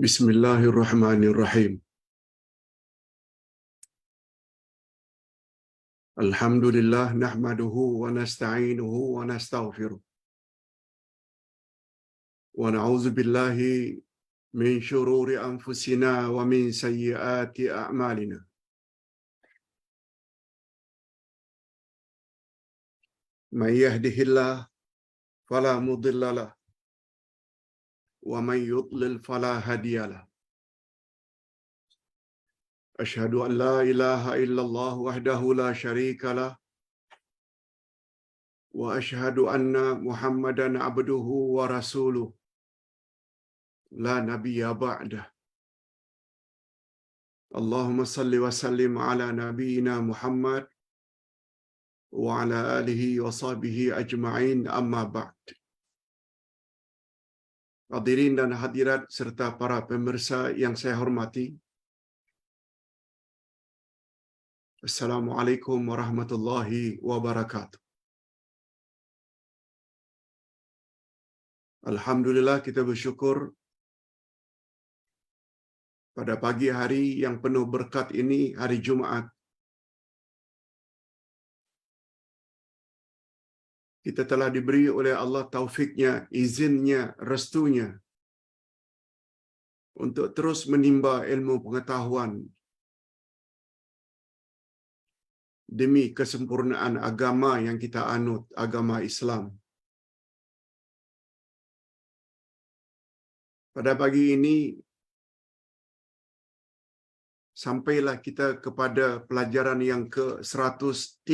Bismillahirrahmanirrahim. Alhamdulillah nahmaduhu wa nasta'inuhu wa nastaghfiruh. Wa na'udzu billahi min shururi anfusina wa min sayyiati a'malina. May yahdihillah fala mudilla lahu wa may yudlil fala hadiya lahu. Asyhadu an la ilaha illallah wahdahu la syarika lahu wa asyhadu anna Muhammadan abduhu wa rasuluh la nabiyya ba'dah. Allahumma salli wa sallim ala nabiyyina Muhammad wa ala alihi wa sahbihi ajma'in, amma ba'd. Hadirin dan hadirat serta para pemirsa yang saya hormati, Assalamualaikum warahmatullahi wabarakatuh. Alhamdulillah, kita bersyukur pada pagi hari yang penuh berkat ini, hari Jumaat, kita telah diberi oleh Allah taufiknya, izinnya, restunya untuk terus menimba ilmu pengetahuan demi kesempurnaan agama yang kita anut, agama Islam. Pada pagi ini, sampailah kita kepada pelajaran yang ke-103,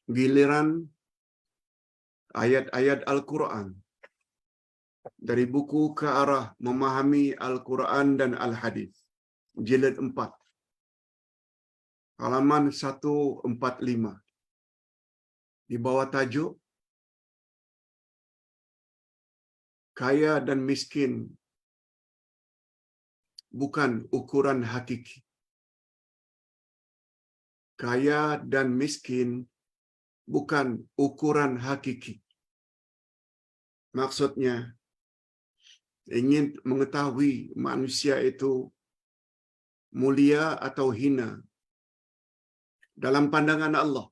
giliran ayat-ayat Al-Quran, dari buku ke arah memahami Al-Quran dan Al-Hadis, jilid 4, halaman 145, di bawah tajuk Kaya dan miskin bukan ukuran hakiki. Kaya dan miskin bukan ukuran hakiki. Maksudnya, ingin mengetahui manusia itu mulia atau hina dalam pandangan Allah,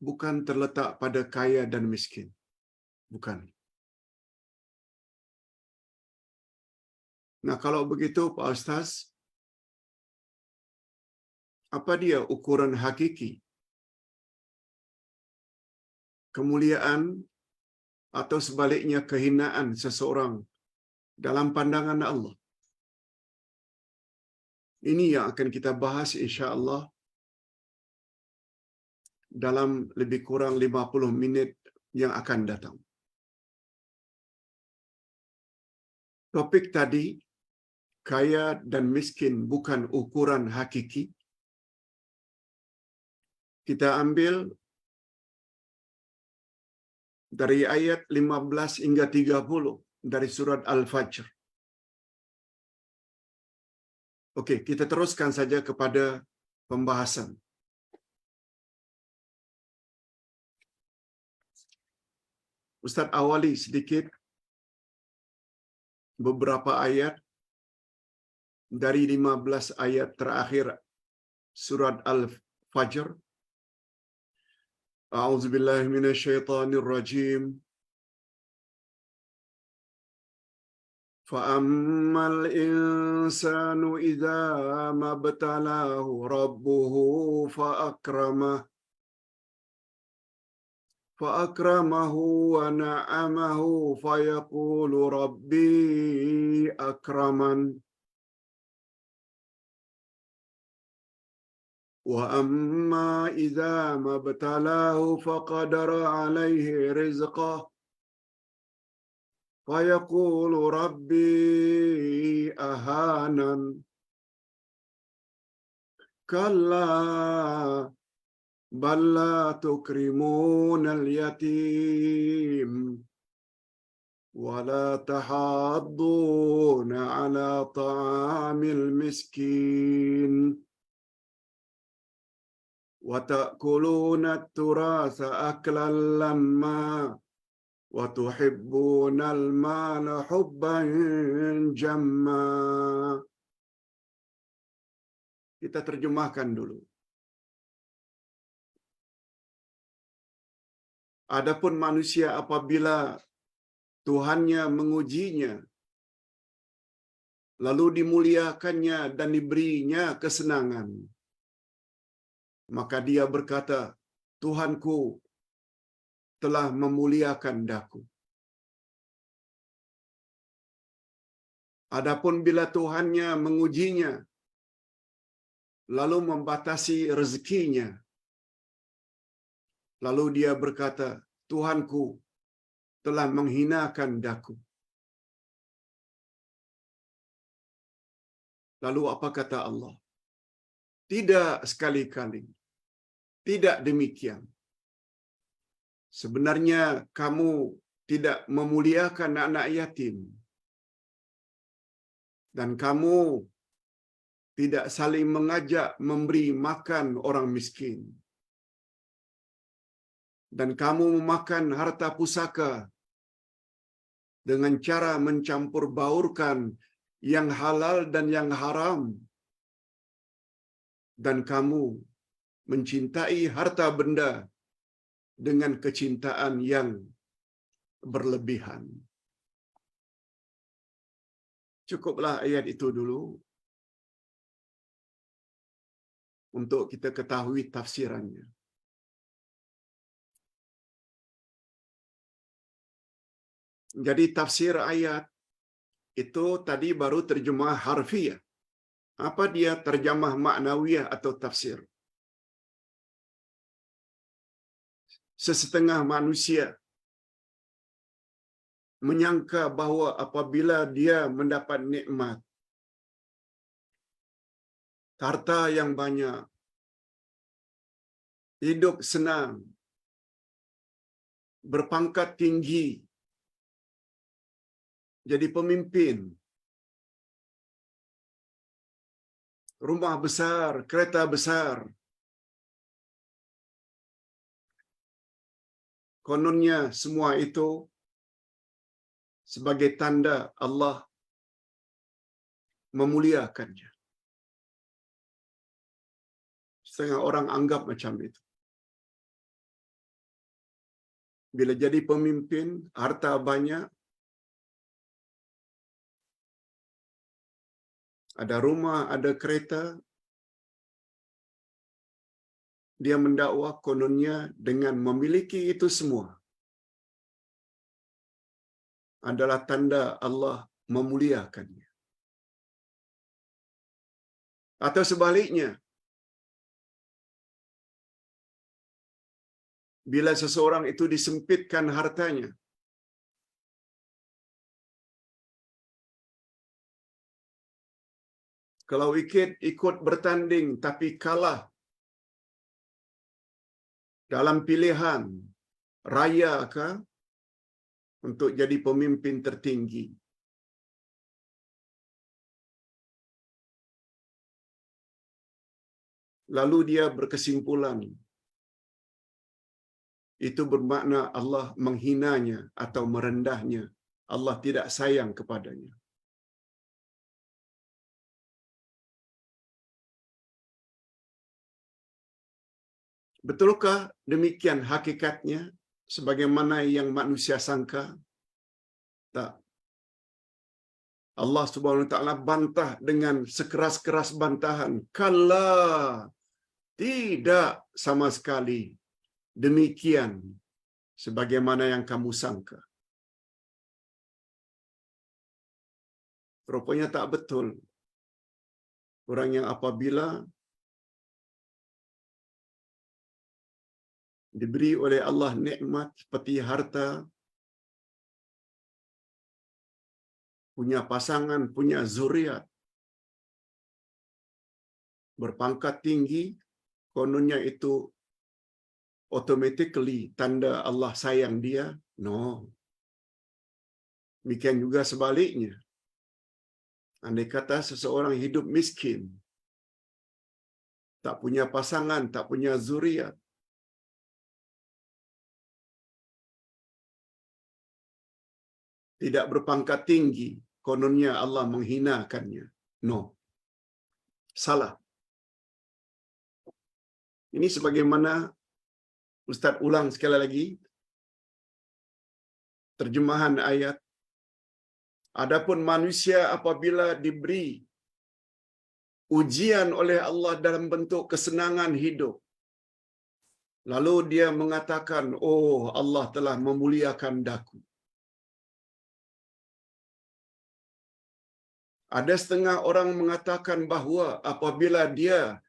bukan terletak pada kaya dan miskin. Bukan. Nah, kalau begitu Pak Ustaz, apa dia ukuran hakiki kemuliaan atau sebaliknya kehinaan seseorang dalam pandangan Allah? Ini yang akan kita bahas insya-Allah dalam lebih kurang 50 minit yang akan datang. Topik tadi, kaya dan miskin bukan ukuran hakiki, kita ambil dari ayat 15 hingga 30 dari surat Al-Fajr. Okey, kita teruskan saja kepada pembahasan. Ustaz awali sedikit beberapa ayat dari 15 ayat terakhir surat Al-Fajr. A'udzubillahi minasyaitonirrajim. فَأَمَّا الْإِنسَانُ إِذَا مَا ابْتَلَاهُ رَبُّهُ فَأَكْرَمَهُ وَنَعَّمَهُ فَيَقُولُ رَبِّي أَكْرَمَنِ وَأَمَّا إِذَا مَا ابْتَلَاهُ فَقَدَرَ عَلَيْهِ رِزْقَهُ فَيَقُولُ رَبِّي أَهَانَنِ كَلَّا بَل لَّا تُكْرِمُونَ الْيَتِيمَ وَلَا تَحَاضُّونَ عَلَى طَعَامِ الْمِسْكِينِ وَتَأْكُلُونَ التُّرَاثَ أَكْلًا لَّمًّا wa tuhibbunal mala hubban jamma. Kita terjemahkan dulu. Adapun manusia apabila Tuhannya mengujinya, lalu dimuliakannya dan diberinya kesenangan, maka dia berkata, Tuhanku telah memuliakan daku. Adapun bila Tuhannya mengujinya, lalu membatasi rezekinya, lalu dia berkata, Tuhanku telah menghinakan daku. Lalu apa kata Allah? Tidak sekali-kali. Tidak demikian. Sebenarnya kamu tidak memuliakan anak yatim. Dan kamu tidak saling mengajak memberi makan orang miskin. Dan kamu memakan harta pusaka dengan cara mencampur baurkan yang halal dan yang haram. Dan kamu mencintai harta benda dengan kecintaan yang berlebihan. Cukuplah ayat itu dulu untuk kita ketahui tafsirannya. Jadi tafsir ayat itu tadi baru terjemah harfiah. Apa dia terjemah maknawiyah atau tafsir? Sesetengah manusia menyangka bahawa apabila dia mendapat nikmat, harta yang banyak, hidup senang, berpangkat tinggi, jadi pemimpin, rumah besar, kereta besar, kononnya semua itu sebagai tanda Allah memuliakannya. Setengah orang anggap macam itu. Bila jadi pemimpin, harta banyak, ada rumah, ada kereta, dia mendakwa kononnya dengan memiliki itu semua adalah tanda Allah memuliakannya. Atau sebaliknya, bila seseorang itu disempitkan hartanya, kalau ikut bertanding tapi kalah dalam pilihan raya ke untuk jadi pemimpin tertinggi, lalu dia berkesimpulan itu bermakna Allah menghinanya atau merendahnya, Allah tidak sayang kepadanya. Betulkah demikian hakikatnya sebagaimana yang manusia sangka? Tak. Allah Subhanahu wa taala bantah dengan sekeras-keras bantahan. Kalla, tidak sama sekali demikian sebagaimana yang kamu sangka. Rupanya tak betul. Orang yang apabila diberi oleh Allah nikmat seperti harta, punya pasangan, punya zuriat, berpangkat tinggi, kononnya itu automatically tanda Allah sayang dia? No. Demikian juga sebaliknya. Andai kata seseorang hidup miskin, tak punya pasangan, tak punya zuriat, tidak berpangkat tinggi, kononnya Allah menghinakannya. No. Salah. Ini sebagaimana Ustaz ulang sekali lagi terjemahan ayat. Adapun manusia apabila diberi ujian oleh Allah dalam bentuk kesenangan hidup, lalu dia mengatakan, oh Allah telah memuliakan daku. Ada setengah orang mengatakan bahawa apabila dia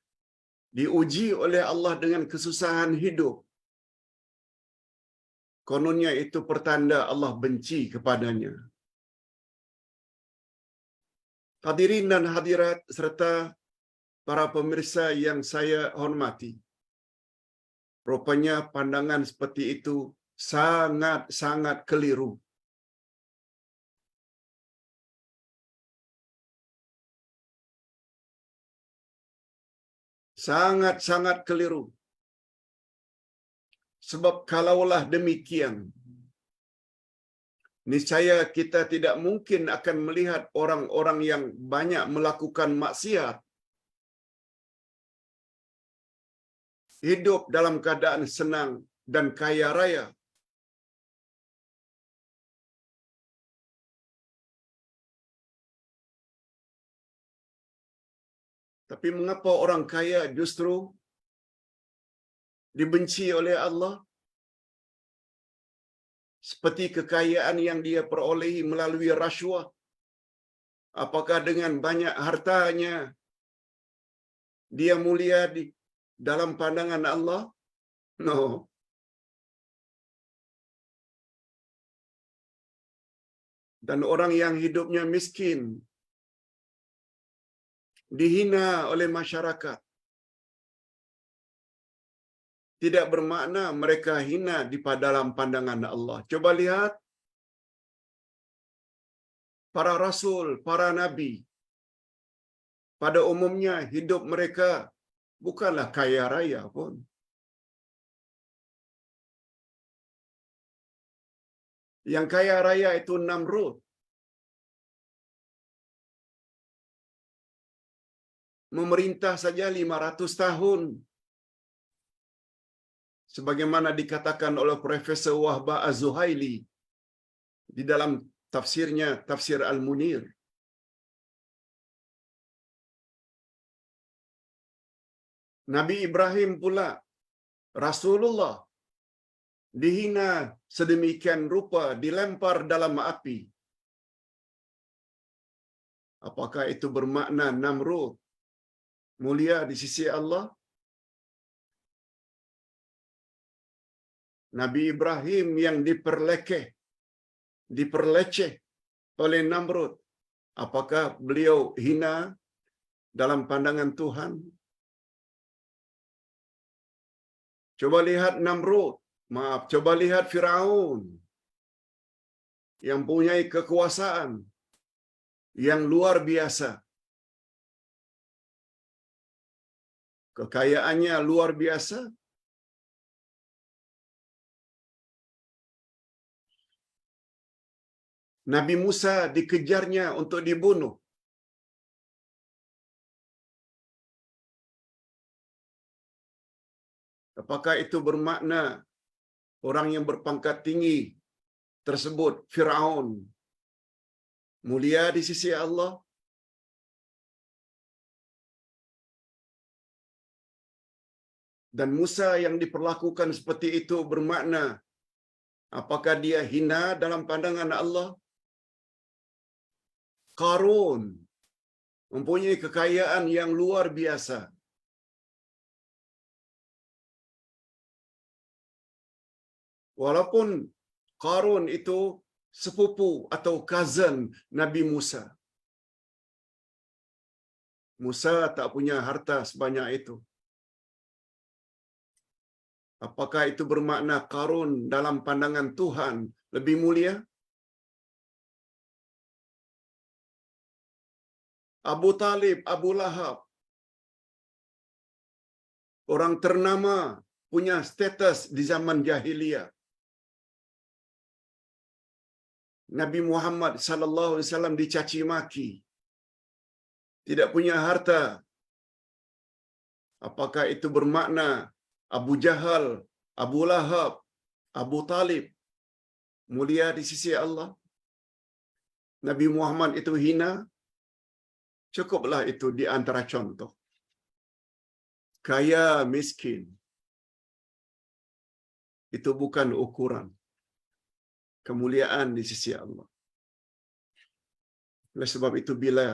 diuji oleh Allah dengan kesusahan hidup, kononnya itu pertanda Allah benci kepadanya. Hadirin dan hadirat serta para pemirsa yang saya hormati, rupanya pandangan seperti itu sangat-sangat keliru. Sangat-sangat keliru. Sebab kalaulah demikian, niscaya kita tidak mungkin akan melihat orang-orang yang banyak melakukan maksiat hidup dalam keadaan senang dan kaya raya. Tapi mengapa orang kaya justru dibenci oleh Allah? Seperti kekayaan yang dia perolehi melalui rasuah. Apakah dengan banyak hartanya dia mulia di dalam pandangan Allah? No. Dan orang yang hidupnya miskin, dihina oleh masyarakat, tidak bermakna mereka hina di dalam pandangan Allah. Coba lihat para rasul, para nabi. Pada umumnya hidup mereka bukanlah kaya raya pun. Yang kaya raya itu Namrud. Memerintah saja 500 tahun. Sebagaimana dikatakan oleh Profesor Wahbah Az-Zuhaili di dalam tafsirnya, Tafsir Al-Munir. Nabi Ibrahim pula, Rasulullah, dihina sedemikian rupa, dilempar dalam api. Apakah itu bermakna Namrud mulia di sisi Allah? Nabi Ibrahim yang diperleceh oleh Namrud, apakah beliau hina dalam pandangan Tuhan? Coba lihat Namrud, coba lihat Firaun yang punya kekuasaan yang luar biasa. Kekayaannya luar biasa. Nabi Musa dikejarnya untuk dibunuh. Apakah itu bermakna orang yang berpangkat tinggi tersebut, Firaun, mulia di sisi Allah? Dan Musa yang diperlakukan seperti itu bermakna apakah dia hina dalam pandangan Allah? Qarun mempunyai kekayaan yang luar biasa. Walaupun Qarun itu sepupu atau cousin Nabi Musa. Musa tak punya harta sebanyak itu. Apakah itu bermakna Qarun dalam pandangan Tuhan lebih mulia? Abu Talib, Abu Lahab, orang ternama, punya status di zaman jahiliyah. Nabi Muhammad sallallahu alaihi wasallam dicaci maki, tidak punya harta. Apakah itu bermakna Abu Jahal, Abu Lahab, Abu Talib mulia di sisi Allah? Nabi Muhammad itu hina? Cukuplah itu di antara contoh. Kaya miskin itu bukan ukuran kemuliaan di sisi Allah. Oleh sebab itu bila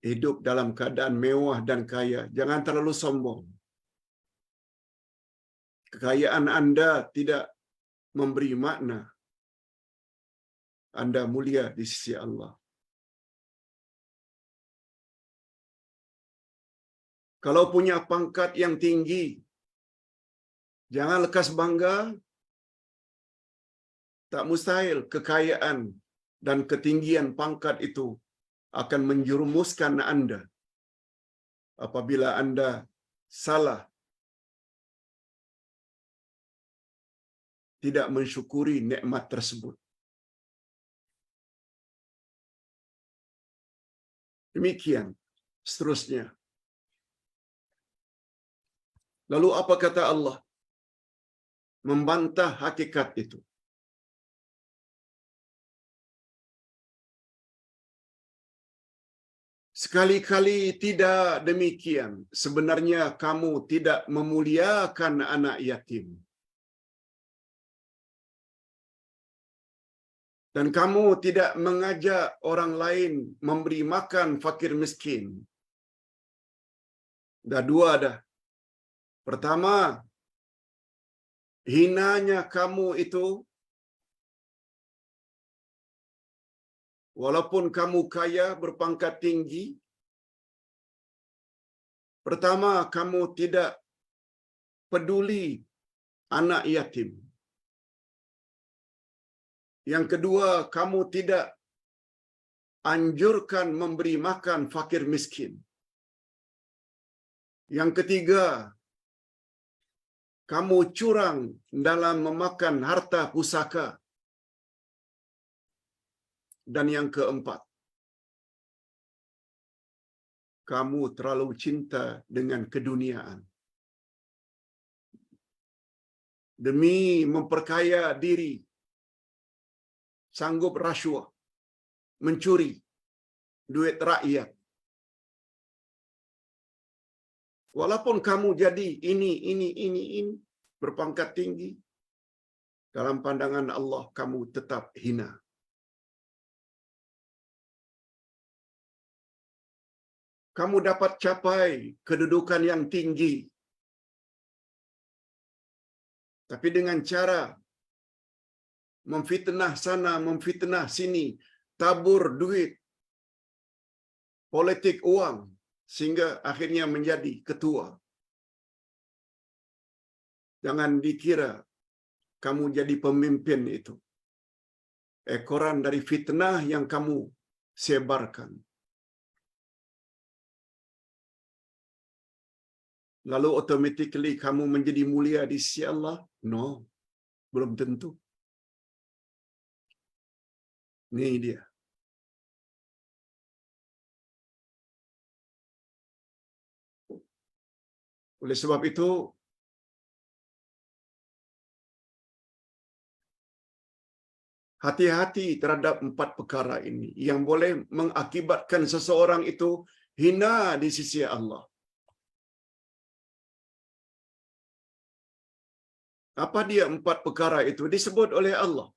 hidup dalam keadaan mewah dan kaya, jangan terlalu sombong. Kekayaan Anda tidak memberi makna Anda mulia di sisi Allah. Kalau punya pangkat yang tinggi, jangan lekas bangga. Tak mustahil kekayaan dan ketinggian pangkat itu akan menjerumuskan Anda apabila Anda salah, tidak mensyukuri nikmat tersebut. Demikian seterusnya. Lalu apa kata Allah? Membantah hakikat itu. Sekali-kali tidak demikian. Sebenarnya kamu tidak memuliakan anak yatim. Dan kamu tidak mengajak orang lain memberi makan fakir miskin. Dah dua dah. Pertama, hinanya kamu itu, walaupun kamu kaya berpangkat tinggi, pertama kamu tidak peduli anak yatim. Yang kedua, kamu tidak anjurkan memberi makan fakir miskin. Yang ketiga, kamu curang dalam memakan harta pusaka. Dan yang keempat, kamu terlalu cinta dengan keduniaan. Demi memperkaya diri, sanggup rasuah, mencuri duit rakyat. Walaupun kamu jadi ini, berpangkat tinggi, dalam pandangan Allah kamu tetap hina. Kamu dapat capai kedudukan yang tinggi, tapi dengan cara memfitnah sana, memfitnah sini, tabur duit, politik uang, sehingga akhirnya menjadi ketua. Jangan dikira kamu jadi pemimpin itu ekoran dari fitnah yang kamu sebarkan. Lalu automatically kamu menjadi mulia di sisi Allah? No, belum tentu. Ini dia. Oleh sebab itu, hati-hati terhadap 4 perkara ini yang boleh mengakibatkan seseorang itu hina di sisi Allah. Apa dia 4 perkara itu? Disebut oleh Allah.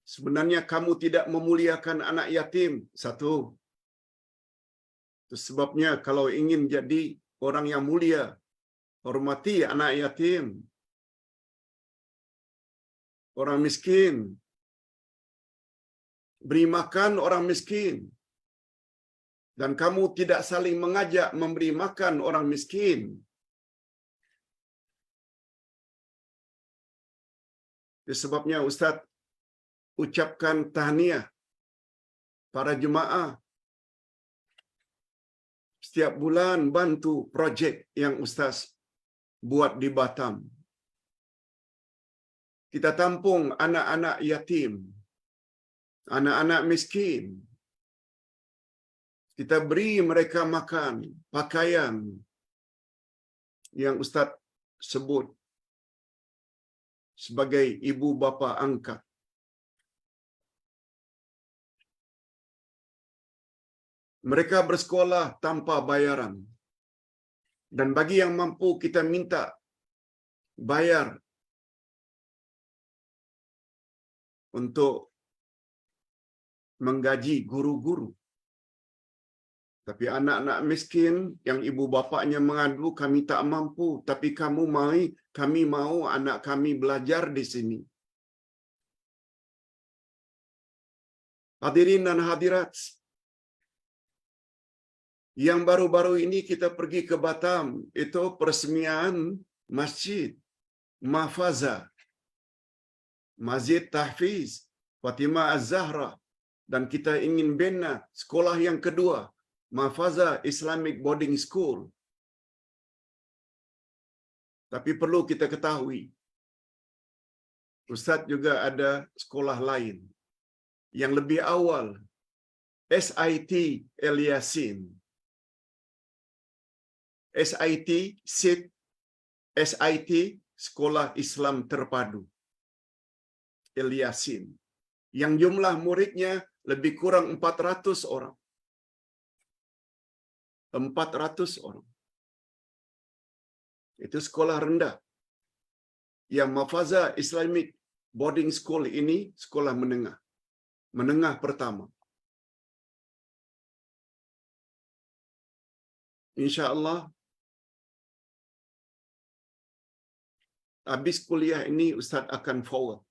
Sebenarnya kamu tidak memuliakan anak yatim. 1. Itu sebabnya kalau ingin jadi orang yang mulia, hormati anak yatim, orang miskin, beri makan orang miskin. Dan kamu tidak saling mengajak memberi makan orang miskin. Itu sebabnya Ustaz ucapkan tahniah para jemaah. Setiap bulan bantu projek yang Ustaz buat di Batam. Kita tampung anak-anak yatim, anak-anak miskin. Kita beri mereka makan, pakaian yang Ustaz sebut sebagai ibu bapa angkat. Mereka bersekolah tanpa bayaran. Dan bagi yang mampu kita minta bayar untuk menggaji guru-guru. Tapi anak-anak miskin yang ibu bapaknya mengadu, kami tak mampu, tapi kami mau anak kami belajar di sini. Hadirin dan hadirat, yang baru-baru ini kita pergi ke Batam, itu peresmian Masjid Mahfazah, Masjid Tahfiz Fatimah Az-Zahra, dan kita ingin bina sekolah yang kedua, Mahfazah Islamic Boarding School. Tapi perlu kita ketahui, Ustaz juga ada sekolah lain yang lebih awal, SIT El Yasin. SIT Sekolah Islam Terpadu El Yasin, yang jumlah muridnya lebih kurang 400 orang. 400 orang. Itu sekolah rendah. Yang Mahfazah Islamic Boarding School ini sekolah menengah. Menengah pertama. InsyaAllah, habis kuliah ini Ustaz akan forward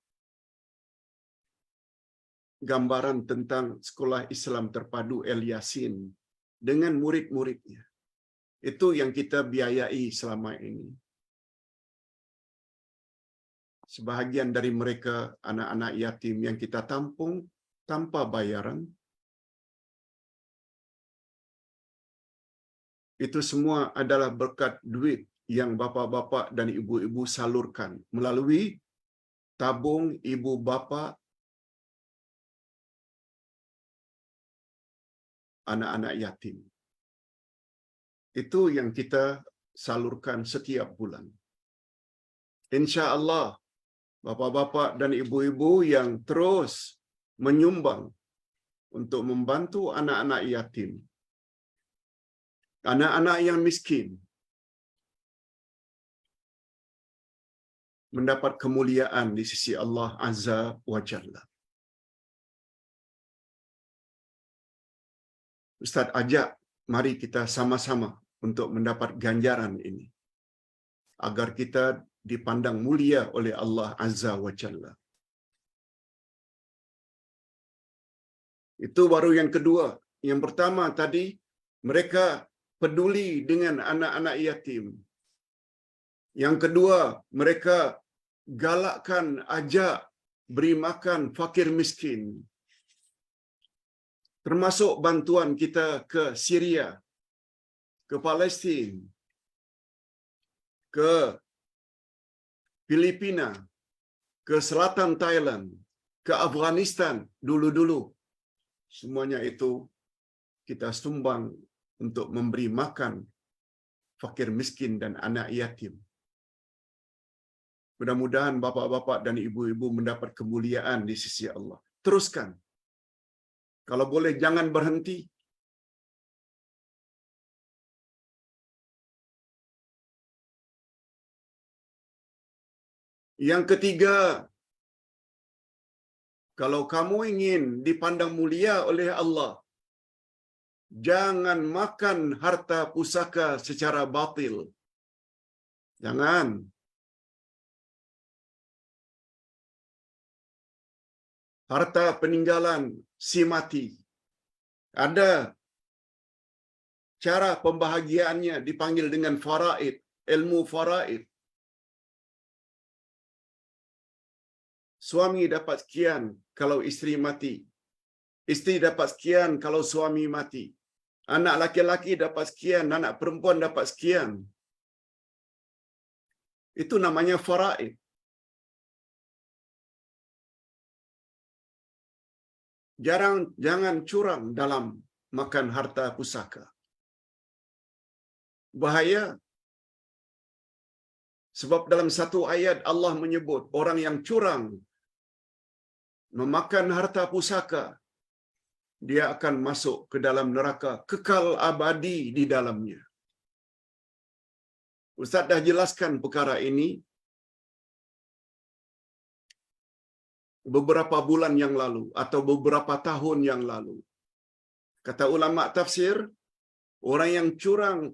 gambaran tentang sekolah Islam terpadu El Yasin dengan murid-muridnya. Itu yang kita biayai selama ini. Sebahagian dari mereka anak-anak yatim yang kita tampung tanpa bayaran. Itu semua adalah berkat duit yang bapa-bapa dan ibu-ibu salurkan melalui tabung ibu bapa anak-anak yatim. Itu yang kita salurkan setiap bulan. Insya-Allah, bapa-bapa dan ibu-ibu yang terus menyumbang untuk membantu anak-anak yatim, anak-anak yang miskin, mendapat kemuliaan di sisi Allah Azza wa Jalla. Ustaz ajak, mari kita sama-sama untuk mendapat ganjaran ini, agar kita dipandang mulia oleh Allah Azza wa Jalla. Itu baru yang kedua. Yang pertama tadi, mereka peduli dengan anak-anak yatim. Yang kedua, mereka galakkan, ajak, beri makan fakir miskin. Termasuk bantuan kita ke Syria, ke Palestin, ke Filipina, ke selatan Thailand, ke Afghanistan dulu-dulu. Semuanya itu kita sumbang untuk memberi makan fakir miskin dan anak yatim. Mudah-mudahan bapa-bapa dan ibu-ibu mendapat kemuliaan di sisi Allah. Teruskan. Kalau boleh jangan berhenti. Yang ketiga, kalau kamu ingin dipandang mulia oleh Allah, jangan makan harta pusaka secara batil. Jangan. Harta peninggalan si mati. Ada cara pembahagiaannya dipanggil dengan faraid, ilmu faraid. Suami dapat sekian kalau isteri mati. Isteri dapat sekian kalau suami mati. Anak laki-laki dapat sekian, anak perempuan dapat sekian. Itu namanya faraid. Jangan curang dalam makan harta pusaka. Bahaya. Sebab dalam satu ayat Allah menyebut orang yang curang memakan harta pusaka, dia akan masuk ke dalam neraka, kekal abadi di dalamnya. Ustaz dah jelaskan perkara ini beberapa bulan yang lalu atau beberapa tahun yang lalu. Kata ulama tafsir, orang yang curang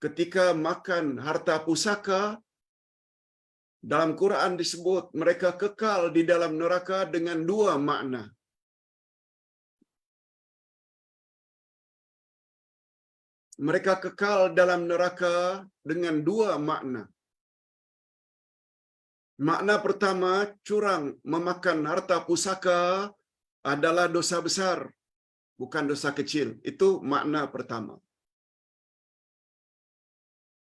ketika makan harta pusaka, dalam Quran disebut mereka kekal di dalam neraka dengan dua makna. Mereka kekal dalam neraka dengan dua makna. Makna pertama, curang memakan harta pusaka adalah dosa besar, bukan dosa kecil. Itu makna pertama.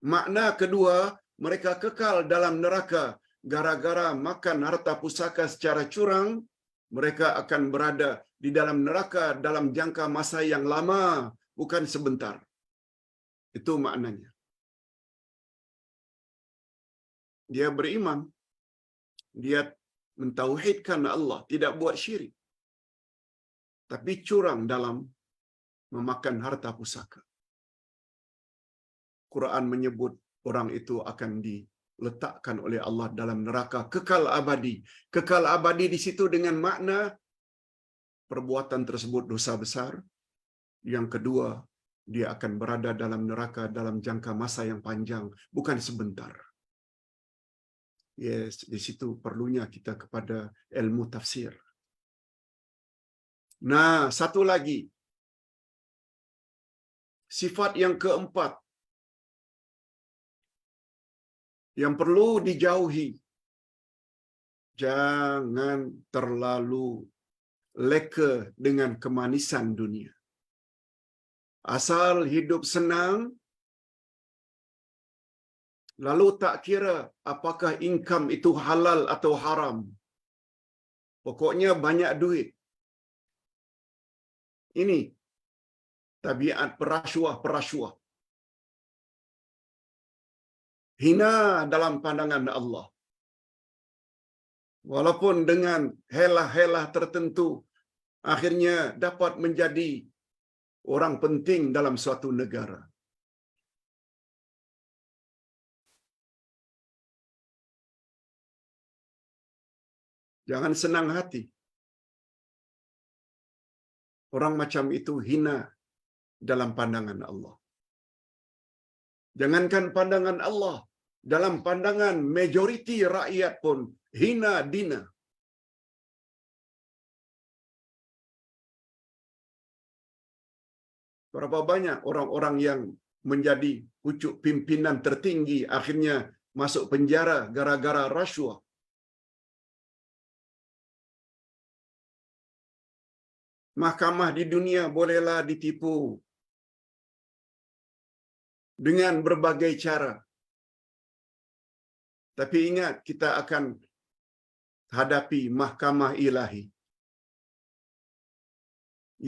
Makna kedua, mereka kekal dalam neraka gara-gara makan harta pusaka secara curang, mereka akan berada di dalam neraka dalam jangka masa yang lama, bukan sebentar. Itu maknanya. Dia beriman, dia mentauhidkan Allah, tidak buat syirik, tapi curang dalam memakan harta pusaka. Quran menyebut orang itu akan diletakkan oleh Allah dalam neraka kekal abadi. Kekal abadi di situ dengan makna perbuatan tersebut dosa besar. Yang kedua, dia akan berada dalam neraka dalam jangka masa yang panjang, bukan sebentar. Yes, di situ perlunya kita kepada ilmu tafsir. Nah, satu lagi. Sifat yang keempat yang perlu dijauhi. Jangan terlalu leka dengan kemanisan dunia. Asal hidup senang, lalu tak kira apakah income itu halal atau haram. Pokoknya banyak duit. Ini tabiat perasuah. Hina dalam pandangan Allah. Walaupun dengan helah-helah tertentu, akhirnya dapat menjadi orang penting dalam suatu negara. Jangan senang hati. Orang macam itu hina dalam pandangan Allah. Jangankan pandangan Allah, dalam pandangan majoriti rakyat pun hina dina. Berapa banyak orang-orang yang menjadi pucuk pimpinan tertinggi akhirnya masuk penjara gara-gara rasuah. Mahkamah di dunia bolehlah ditipu dengan berbagai cara. Tapi ingat, kita akan hadapi mahkamah ilahi.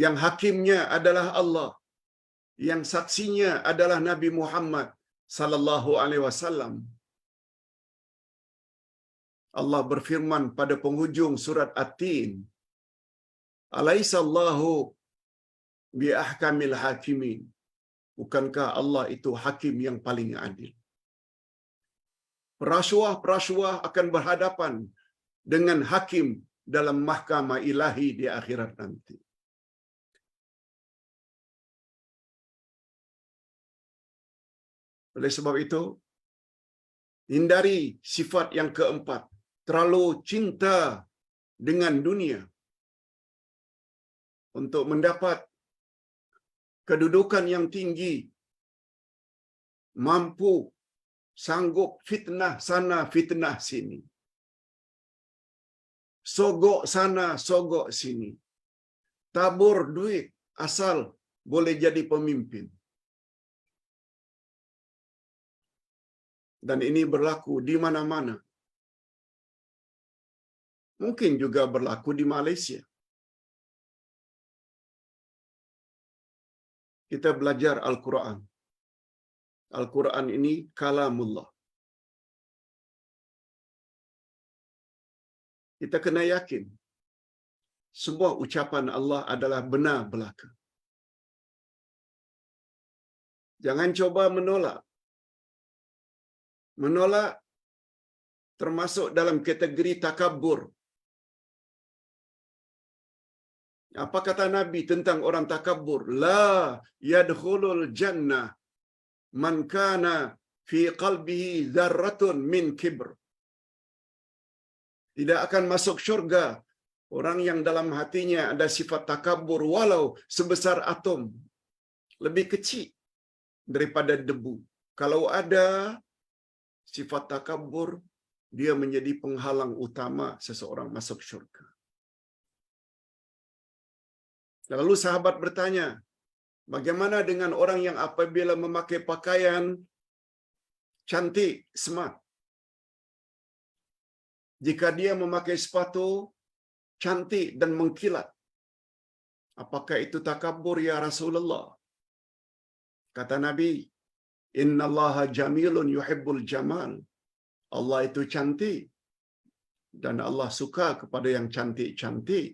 Yang hakimnya adalah Allah. Yang saksinya adalah Nabi Muhammad sallallahu alaihi wasallam. Allah berfirman pada penghujung surat At-Tin, "Alaisallahu bi ahkamil hakimin." Bukankah Allah itu hakim yang paling adil? Perasuah-perasuah akan berhadapan dengan hakim dalam mahkamah ilahi di akhirat nanti. Oleh sebab itu, hindari sifat yang keempat, terlalu cinta dengan dunia untuk mendapat kedudukan yang tinggi, mampu, sanggup fitnah sana, fitnah sini. Sogok sana, sogok sini. Tabur duit asal boleh jadi pemimpin. Dan ini berlaku di mana-mana. Mungkin juga berlaku di Malaysia. kita belajar Al-Quran. Al-Quran ini kalamullah. Kita kena yakin semua ucapan Allah adalah benar belaka. Jangan coba menolak. Menolak termasuk dalam kategori takabur. Apa kata Nabi tentang orang takabur? La yadkhulul jannah man kana fi qalbihi dzarratun min kibr. Tidak akan masuk syurga orang yang dalam hatinya ada sifat takabur walau sebesar atom. Lebih kecil daripada debu. Kalau ada sifat takabur, dia menjadi penghalang utama seseorang masuk syurga. Lalu sahabat bertanya, bagaimana dengan orang yang apabila memakai pakaian cantik, smart? Jika dia memakai sepatu cantik dan mengkilat, apakah itu takabur ya Rasulullah? Kata Nabi, innallaha jamilun yuhibbul jamal. Allah itu cantik dan Allah suka kepada yang cantik-cantik.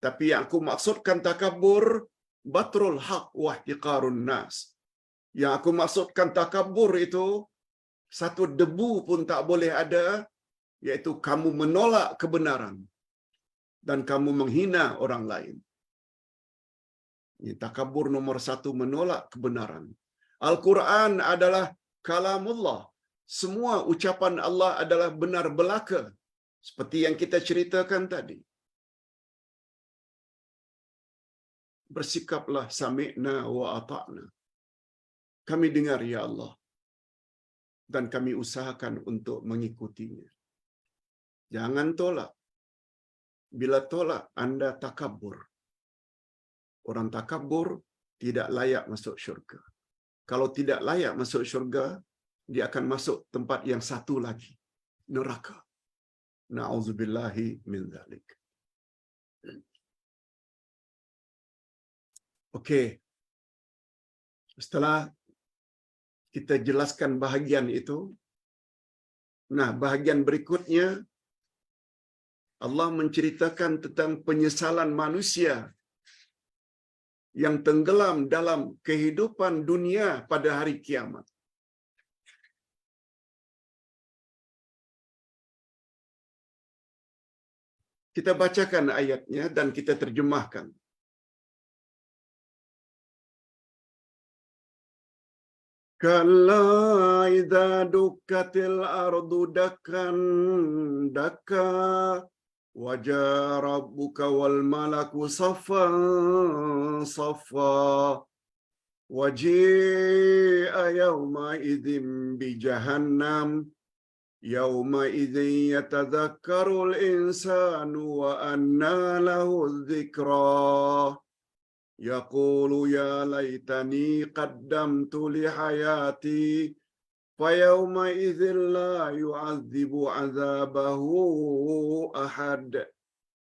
Tapi yang aku maksudkan takabur, batrul haq wa ihtiqarun nas. Yang aku maksudkan takabur itu satu debu pun tak boleh ada, yaitu kamu menolak kebenaran dan kamu menghina orang lain. Ini takabur nomor satu, menolak kebenaran. Al-Quran adalah kalamullah. Semua ucapan Allah adalah benar belaka. Seperti yang kita ceritakan tadi. Bersikaplah sami'na wa ata'na. Kami dengar ya Allah. Dan kami usahakan untuk mengikutinya. Jangan tolak. Bila tolak, anda takabur. Orang takabur tidak layak masuk syurga. Kalau tidak layak masuk syurga, dia akan masuk tempat yang satu lagi, neraka. Na'udzubillahi min dzalik. Okey. Setelah kita jelaskan bahagian itu, nah bahagian berikutnya Allah menceritakan tentang penyesalan manusia yang tenggelam dalam kehidupan dunia pada hari kiamat. Kita bacakan ayatnya dan kita terjemahkan. Kalla idza dukkatil ardu dakkan dakka wajaa rabbuka wal malaku saffan saffa waji'a yawma idzin bi jahannam yawma idzin yatadhakkarul insanu wa anna lahu dzikra yaqulu ya laitani qaddamtu li hayati fayawma idzin la yu'adzibu 'adzabahu ahad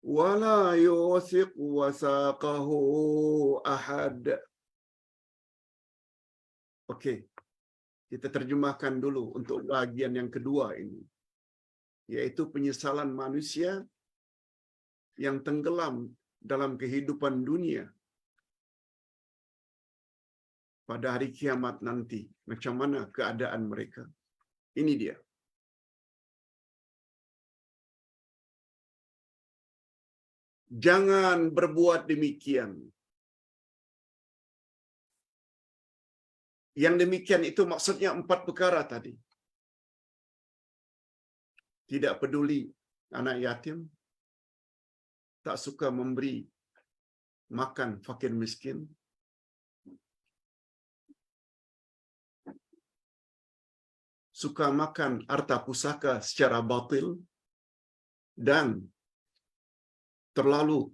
wa la yusiqu wasaqahu ahad. Okey. Kita terjemahkan dulu untuk bahagian yang kedua ini, yaitu penyesalan manusia yang tenggelam dalam kehidupan dunia pada hari kiamat nanti. Macam mana keadaan mereka? Ini dia. Jangan berbuat demikian. Yang demikian itu maksudnya 4 perkara tadi. Tidak peduli anak yatim, tak suka memberi makan fakir miskin, suka makan harta pusaka secara batil, dan terlalu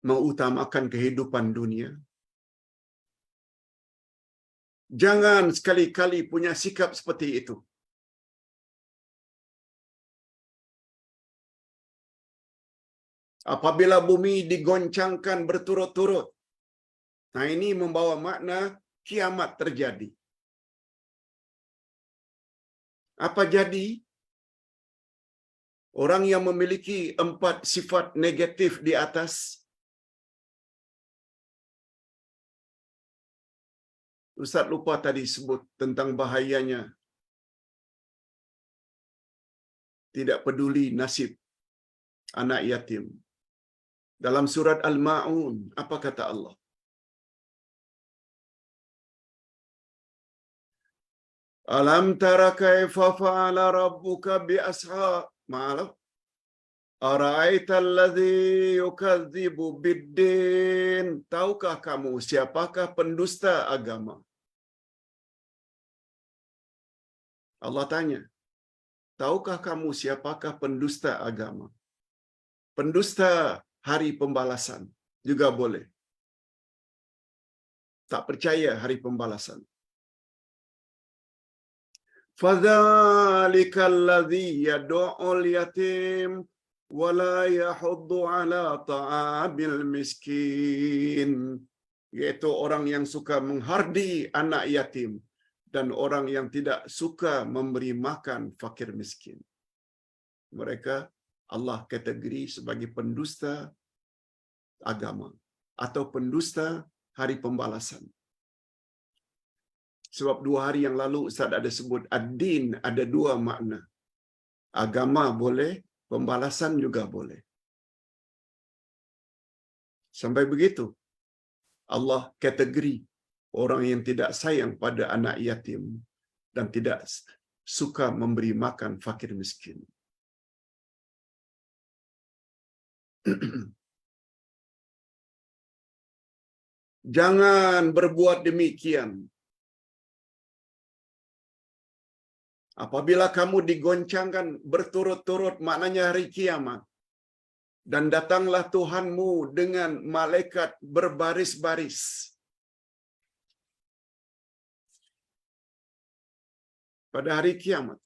mengutamakan kehidupan dunia. Jangan sekali-kali punya sikap seperti itu. Apabila bumi digoncangkan berturut-turut, Nah, ini membawa makna kiamat terjadi. Apa jadi? Orang yang memiliki 4 sifat negatif di atas, Ustaz lupa tadi sebut tentang bahayanya tidak peduli nasib anak yatim. Dalam surat Al-Ma'un, apa kata Allah? Alam tara kaifa fa'ala rabbuka bi ashab ma'alaf ara'aital ladzi yukadzibu biddin. Tahukah kamu siapakah pendusta agama? Allah tanya, tahukah kamu siapakah pendusta agama? Pendusta hari pembalasan juga boleh. Tak percaya hari pembalasan. Fadzalikal ladzi yad'ul yatim wa la yahuddu ala ta'amil miskin. Yaitu orang yang suka menghardi anak yatim dan orang yang tidak suka memberi makan fakir miskin. Mereka Allah kategori sebagai pendusta agama atau pendusta hari pembalasan. Sebab 2 hari yang lalu Ustaz ada sebut ad-din ada 2 makna. Agama boleh, pembalasan juga boleh. Sampai begitu Allah kategori orang yang tidak sayang pada anak yatim dan tidak suka memberi makan fakir miskin. Jangan berbuat demikian. Apabila kamu digoncangkan berturut-turut, maknanya hari kiamat. Dan datanglah Tuhanmu dengan malaikat berbaris-baris. Pada hari kiamat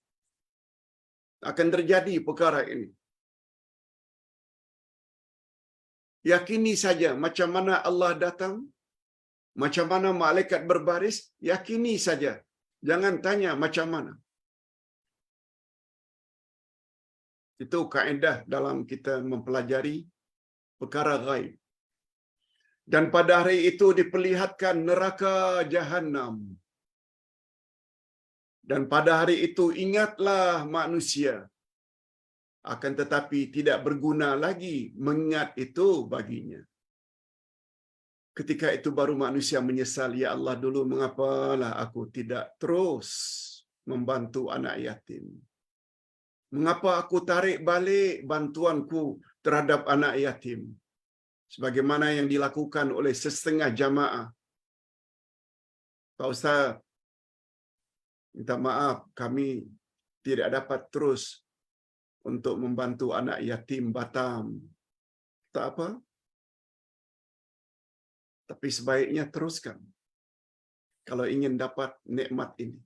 akan terjadi perkara ini. Yakini saja macam mana Allah datang, macam mana malaikat berbaris, yakini saja. Jangan tanya macam mana. Itu kaedah dalam kita mempelajari perkara ghaib. Dan pada hari itu diperlihatkan neraka Jahannam. Dan pada hari itu ingatlah manusia. Akan tetapi tidak berguna lagi mengingat itu baginya. Ketika itu baru manusia menyesal, ya Allah dulu mengapalah aku tidak terus membantu anak yatim. Mengapa aku tarik balik bantuanku terhadap anak yatim? Sebagaimana yang dilakukan oleh setengah jamaah. Pak Ustaz, minta maaf kami tidak dapat terus untuk membantu anak yatim Batam. Tak apa. Tapi sebaiknya teruskan. Kalau ingin dapat nikmat ini.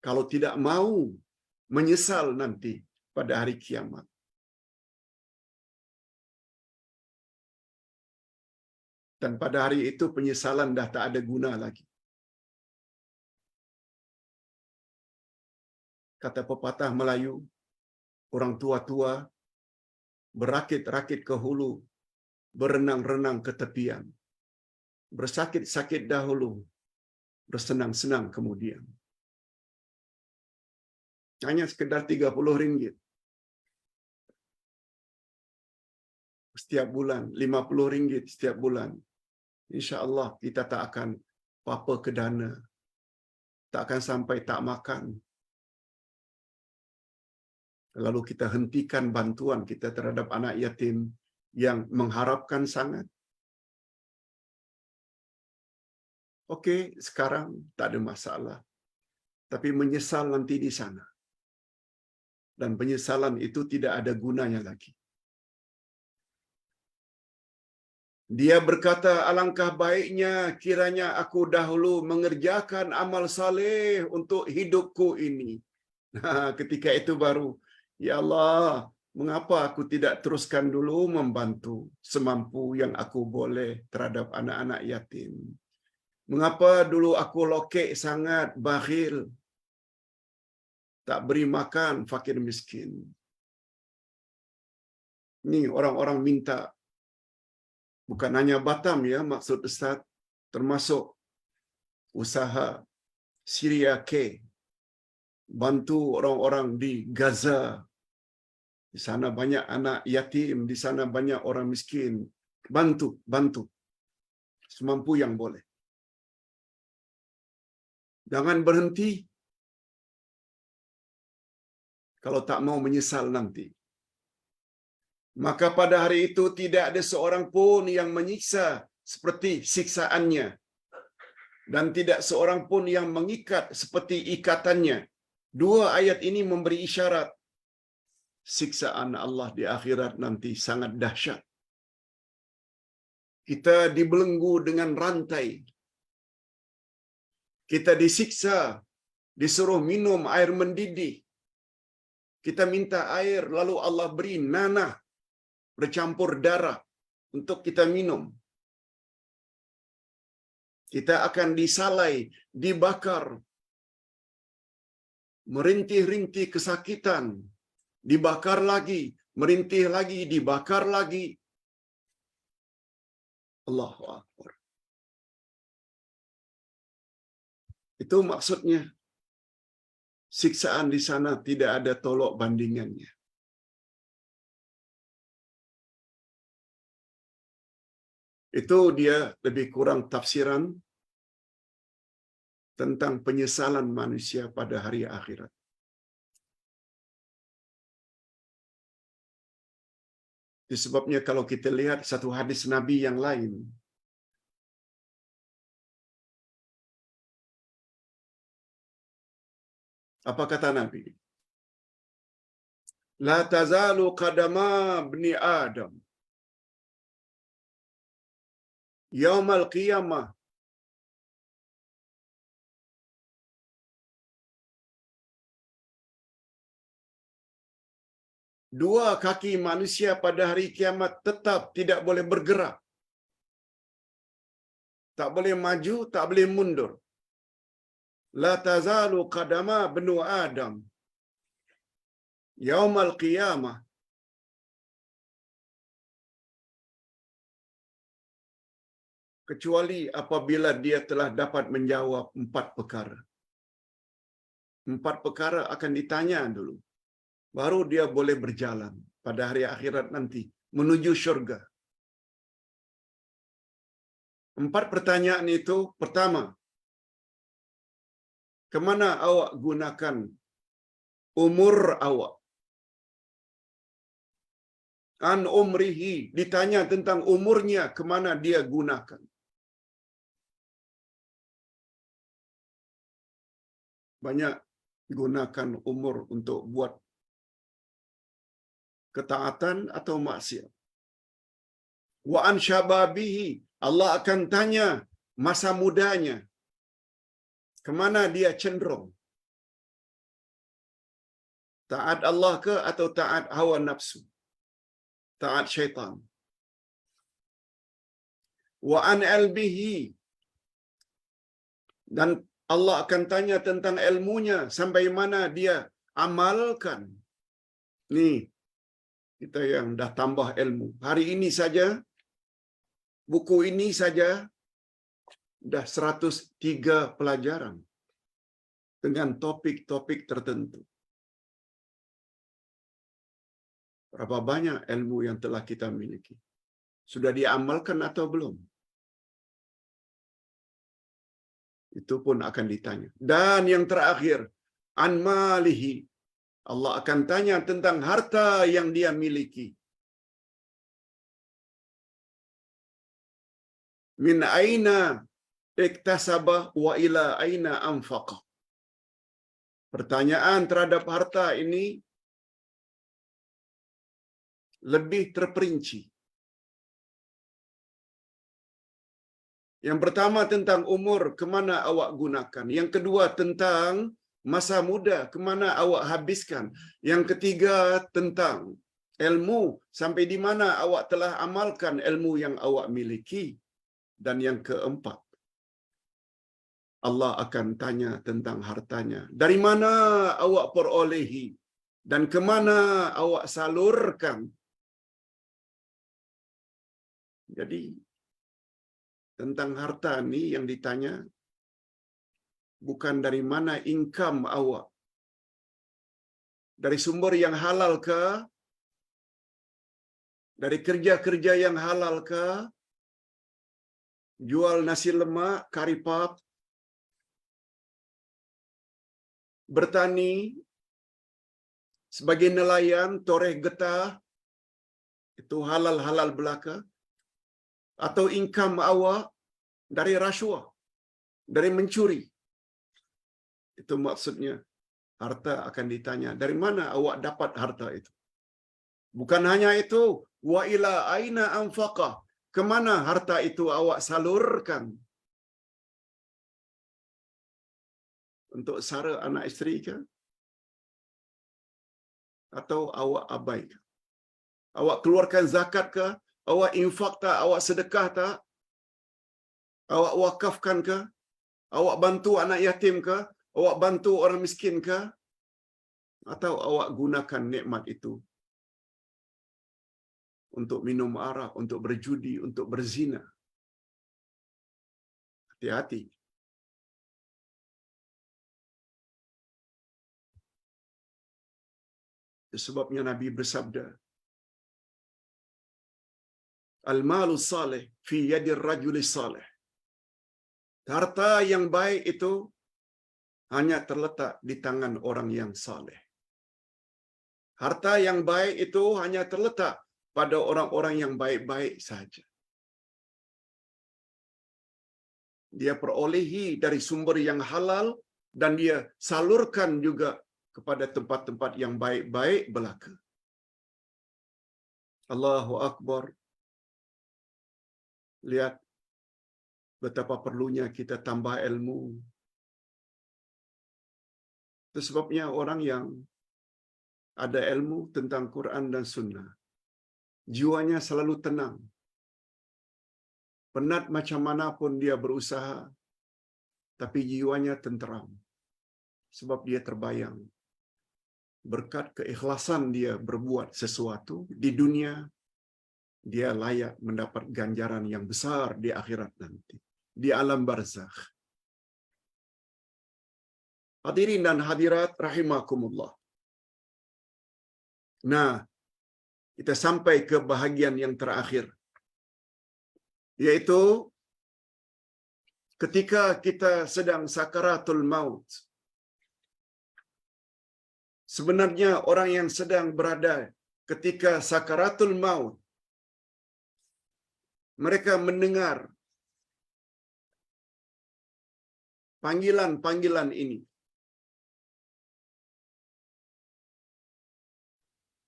Kalau tidak mau, menyesal nanti pada hari kiamat. Dan pada hari itu penyesalan dah tak ada guna lagi. Kata pepatah Melayu, orang tua-tua berakit-rakit ke hulu, berenang-renang ke tepian. Bersakit-sakit dahulu, bersenang-senang kemudian. Hanya sekedar RM30 setiap bulan, RM50 setiap bulan. InsyaAllah kita tak akan apa ke dana. Tak akan sampai tak makan. Lalu kita hentikan bantuan kita terhadap anak yatim yang mengharapkan sangat. Okey, sekarang tak ada masalah. Tapi menyesal nanti di sana. Dan penyesalan itu tidak ada gunanya lagi. Dia berkata, alangkah baiknya kiranya aku dahulu mengerjakan amal saleh untuk hidupku ini. Ketika itu baru, ya Allah, Mengapa aku tidak teruskan dulu membantu semampu yang aku boleh terhadap anak-anak yatim? Mengapa dulu aku lokek sangat, bakhil, tak beri makan fakir miskin? Ini orang-orang minta, bukan hanya Batam ya maksud Ustaz, termasuk usaha Syria K, bantu orang-orang di Gaza. Di sana banyak anak yatim, di sana banyak orang miskin. Bantu semampu yang boleh. Jangan berhenti kalau tak mau menyesal nanti. Maka pada hari itu tidak ada seorang pun yang menyiksa seperti siksaannya, dan tidak seorang pun yang mengikat seperti ikatannya. Dua ayat ini memberi isyarat siksaan Allah di akhirat nanti sangat dahsyat. Kita dibelenggu dengan rantai. Kita disiksa, disuruh minum air mendidih. Kita minta air, lalu Allah beri nanah bercampur darah untuk kita minum. Kita akan disalai, dibakar, merintih-rintih kesakitan, dibakar lagi, merintih lagi, dibakar lagi. Allahu Akbar. Itu maksudnya siksaan di sana tidak ada tolok bandingannya. Itu dia lebih kurang tafsiran tentang penyesalan manusia pada hari akhirat. Disebabnya kalau kita lihat satu hadis Nabi yang lain, apa kata Nabi? La tazalu qadama bni Adam yaumal qiyamah dua kaki manusia pada hari kiamat tetap tidak boleh bergerak. Tak boleh maju, tak boleh mundur. La tazalu qadama bnu Adam yaumal qiyamah kecuali apabila dia telah dapat menjawab 4 perkara. 4 perkara akan ditanya dulu, baru dia boleh berjalan pada hari akhirat nanti menuju syurga. 4 pertanyaan itu, pertama, kemana awak gunakan umur awak? An umrihi, ditanya tentang umurnya, kemana dia gunakan. Banyak gunakan umur untuk buat ketaatan atau maksiat. Wa an syababihi, Allah akan tanya masa mudanya, kemana dia cenderung? Taat Allah ke atau taat hawa nafsu? Taat syaitan. Wa an ilmihi, dan Allah akan tanya tentang ilmunya, sampai mana dia amalkan. Nih, kita yang dah tambah ilmu. Hari ini saja, buku ini saja, dah 103 pelajaran dengan topik-topik tertentu. Berapa banyak ilmu yang telah kita miliki? Sudah diamalkan atau belum? Itu pun akan ditanya. Dan yang terakhir, an malihi, Allah akan tanya tentang harta yang dia miliki. Min aina iktasaba wa ila aina anfaqa. Pertanyaan terhadap harta ini lebih terperinci. Yang pertama tentang umur, kemana awak gunakan. Yang kedua tentang masa muda, kemana awak habiskan. Yang ketiga tentang ilmu sampai di mana awak telah amalkan ilmu yang awak miliki. Dan yang keempat, Allah akan tanya tentang hartanya. Dari mana awak perolehi dan ke mana awak salurkan. Jadi tentang harta ni yang ditanya bukan dari mana income awak. Dari sumber yang halal ke? Dari kerja-kerja yang halal ke? Jual nasi lemak, kari pap, bertani, sebagai nelayan, toreh getah, itu halal-halal belaka. Atau income awak dari rasuah, dari mencuri. Itu maksudnya harta akan ditanya. Dari mana awak dapat harta itu? Bukan hanya itu, wa ila aina anfaqah. Kemana harta itu awak salurkan? Untuk sara anak isteri ke? Atau awak abaikan? Awak keluarkan zakat ke? Awak infak tak? Awak sedekah tak? Awak wakafkan ke? Awak bantu anak yatim ke? Awak bantu orang miskin ke? Atau awak gunakan nikmat itu untuk minum arak, untuk berjudi, untuk berzina? Hati-hati. Sebabnya Nabi bersabda, Al-malu salih fi yadir rajuli salih. Harta yang baik itu hanya terletak di tangan orang yang saleh. Harta yang baik itu hanya terletak pada orang-orang yang baik-baik saja. Dia perolehi dari sumber yang halal dan dia salurkan juga kepada tempat-tempat yang baik-baik belaka. Allahu Akbar. Lihat betapa perlunya kita tambah ilmu. Itu sebabnya orang yang ada ilmu tentang Quran dan Sunnah, jiwanya selalu tenang. Penat macam mana pun dia berusaha, tapi jiwanya tenteram. Sebab dia terbayang. Berkat keikhlasan dia berbuat sesuatu di dunia, dia layak mendapat ganjaran yang besar di akhirat nanti, di alam barzakh. Hadirin dan hadirat rahimakumullah. Nah, kita sampai ke bahagian yang terakhir, yaitu ketika kita sedang sakaratul maut. Sebenarnya orang yang sedang berada ketika sakaratul maut, mereka mendengar panggilan-panggilan ini,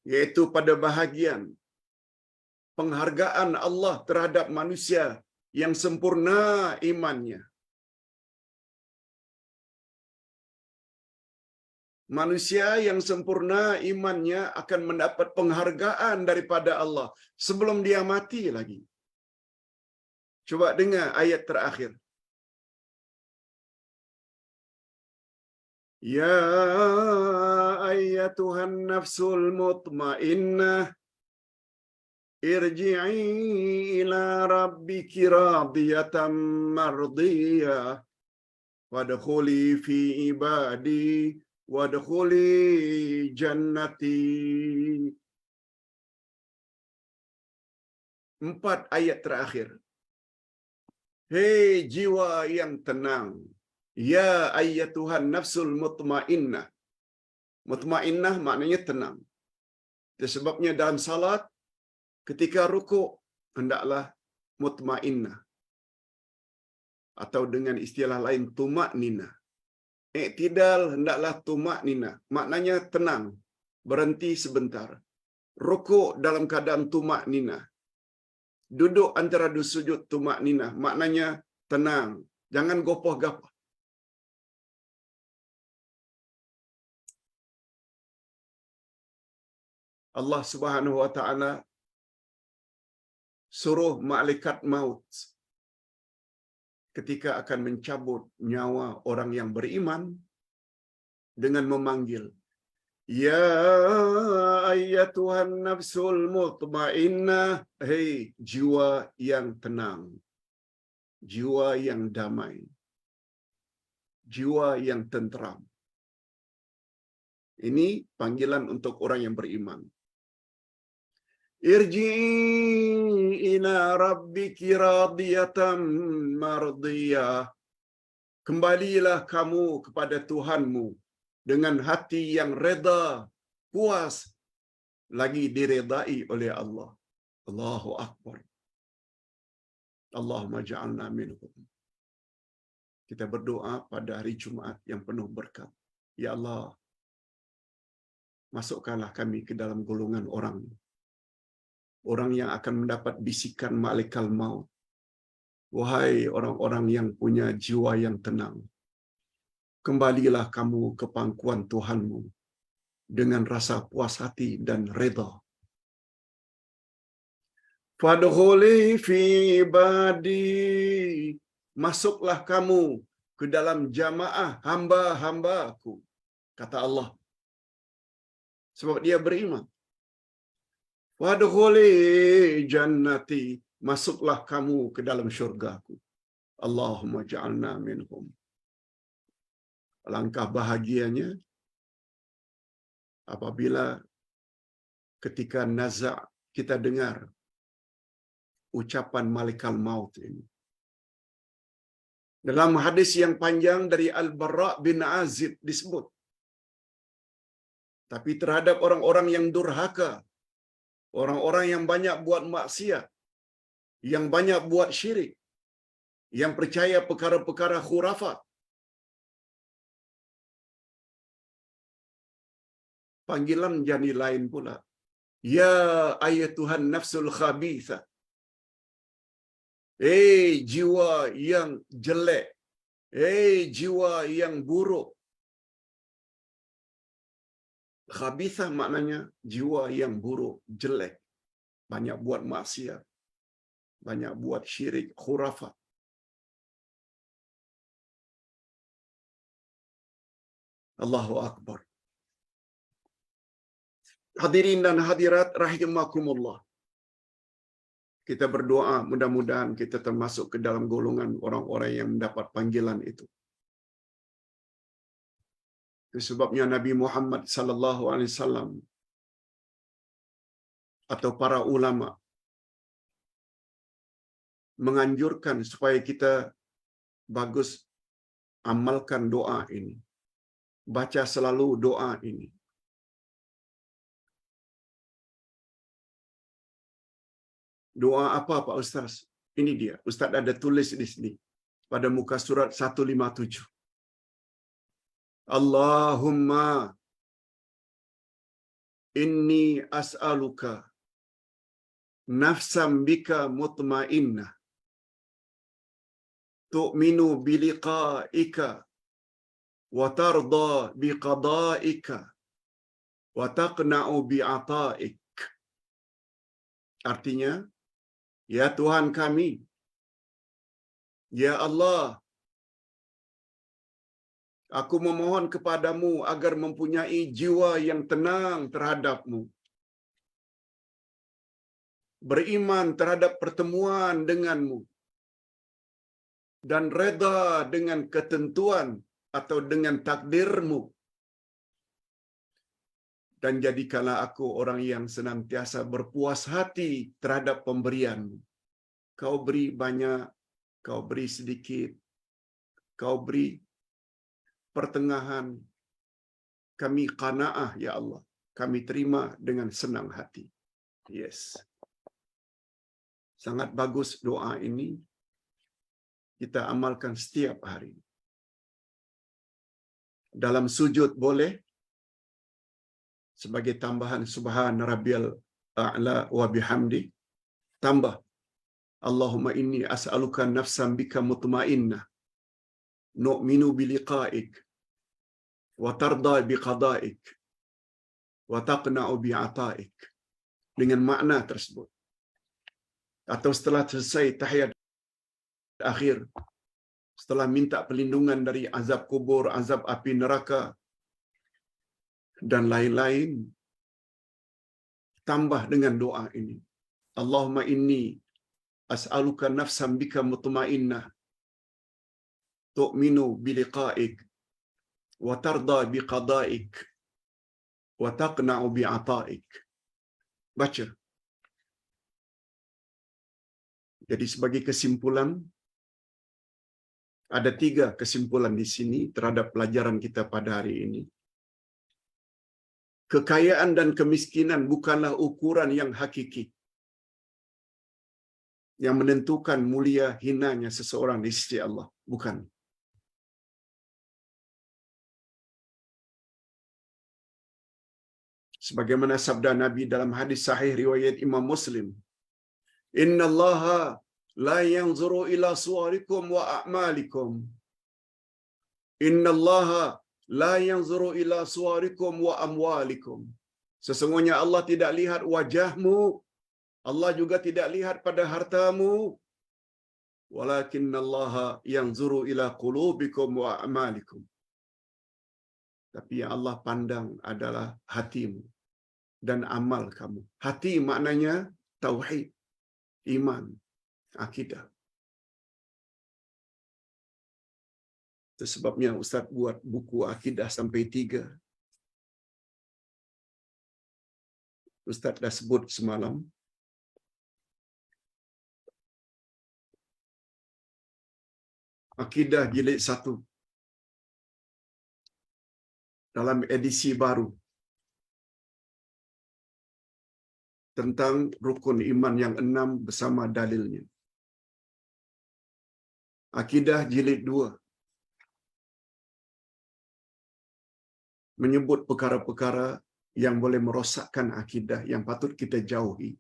yaitu pada bahagian penghargaan Allah terhadap manusia yang sempurna imannya. Manusia yang sempurna imannya akan mendapat penghargaan daripada Allah sebelum dia mati lagi. Coba dengar ayat terakhir. Ya ayyatuhan nafsul mutmainnah irji'i ila rabbiki radiyatan mardiyah wadkhuli fi ibadi wadkhuli jannati. 4 ayat terakhir. Hei jiwa yang tenang, ya ayyatuhan nafsul mutmainnah. Mutmainnah maknanya tenang. Itu sebabnya dalam salat ketika rukuk hendaklah mutmainnah, atau dengan istilah lain tumakninah. Iktidal hendaklah tumakninah, maknanya tenang, berhenti sebentar. Rukuk dalam keadaan tumakninah. Duduk antara dua sujud tumakninah, maknanya tenang, jangan gopoh-gapoh. Allah Subhanahu wa taala suruh malaikat maut ketika akan mencabut nyawa orang yang beriman dengan memanggil, ya ayyatuhan nafsul mutmainnah, hei jiwa yang tenang, jiwa yang damai, jiwa yang tenteram. Ini panggilan untuk orang yang beriman. Irji'i ila rabbiki radiyatan mardiyah. Kembalilah kamu kepada Tuhanmu dengan hati yang reda, puas, lagi diredai oleh Allah. Allahu Akbar. Allahumma ja'alna minhum. Kita berdoa pada hari Jumaat yang penuh berkat. Ya Allah, masukkanlah kami ke dalam golongan orang yang akan mendapat bisikan malaikat maut. Wahai orang-orang yang punya jiwa yang tenang, kembalilah kamu ke pangkuan Tuhanmu dengan rasa puas hati dan reda. Fadkhuli fi ibadi, masuklah kamu ke dalam jamaah hamba-hambaku, kata Allah. Sebab dia beriman. Wadkhuli jannati, masuklah kamu ke dalam syurgaku. Allahumma ja'alna minhum. Alangkah bahagianya apabila ketika nazak kita dengar ucapan malaikat maut ini. Dalam hadis yang panjang dari Al-Bara' bin Azib disebut, tapi terhadap orang-orang yang durhaka, orang-orang yang banyak buat maksiat, yang banyak buat syirik, yang percaya perkara-perkara khurafat, panggilan jadi lain pula. Ya ayyatuhan nafsul khabithah, jiwa yang jelek, jiwa yang buruk. Khabithah maknanya jiwa yang buruk, jelek, banyak buat maksiat, banyak buat syirik, khurafat. Allahu Akbar. Hadirin dan hadirat rahimakumullah. Kita berdoa mudah-mudahan kita termasuk ke dalam golongan orang-orang yang mendapat panggilan itu. Itu sebabnya Nabi Muhammad sallallahu alaihi wasallam atau para ulama menganjurkan supaya kita bagus amalkan doa ini. Baca selalu doa ini. Doa apa Pak Ustaz? Ini dia. Ustaz ada tulis di sini pada muka surat 157. Allahumma inni as'aluka nafsan bika mutmainnah tu'minu biliqa'ika wa tarda biqada'ika wa taqna'u bi'ata'ik. Artinya, ya Tuhan kami, ya Allah, aku memohon kepadamu agar mempunyai jiwa yang tenang terhadap-Mu, beriman terhadap pertemuan dengan-Mu, dan reda dengan ketentuan atau dengan takdir-Mu. Dan jadikanlah aku orang yang senantiasa berpuas hati terhadap pemberian-Mu. Kau beri banyak, Kau beri sedikit, Kau beri pertengahan, kami qanaah ya Allah. Kami terima dengan senang hati. Yes. Sangat bagus doa ini. Kita amalkan setiap hari. Dalam sujud boleh, sebagai tambahan subhan rabbiyal a'la wa bihamdi, tambah Allahumma inni as'aluka nafsan bika mutmainnah nu'minu biliqa'ik wa tarda biqada'ik wa taqna'u bi'ata'ik. Dengan makna tersebut. Atau setelah selesai tahiyat akhir, setelah minta perlindungan dari azab kubur, azab api neraka, dan lain-lain, tambah dengan doa ini. Allahumma inni as'aluka nafsan bika mutmainnah, tu'minu biliqa'ik, wa tarda biqada'ik, wa taqna'u bi'ata'ik. Baca. Jadi sebagai kesimpulan, ada 3 kesimpulan di sini terhadap pelajaran kita pada hari ini. Kekayaan dan kemiskinan bukanlah ukuran yang hakiki yang menentukan mulia hinanya seseorang di sisi Allah. Bukan. Sebagaimana sabda Nabi dalam hadis sahih riwayat Imam Muslim, "Innallaha la yanzuru ila suwarikum wa a'malikum. Innallaha la yanzuru ila suwarikum wa amwalikum." Sesungguhnya Allah tidak lihat wajahmu, Allah juga tidak lihat pada hartamu. Walakinnallaha yanzuru ila qulubikum wa a'malikum. Tapi yang Allah pandang adalah hatimu dan amal kamu. Hati maknanya tauhid, iman, akidah. Itu sebabnya Ustaz buat buku akidah sampai 3. Ustaz dah sebut semalam. Akidah jilid 1. Dalam edisi baru. Tentang rukun iman yang 6 bersama dalilnya. Akidah jilid 2. Menyebut perkara-perkara yang boleh merosakkan akidah yang patut kita jauhi.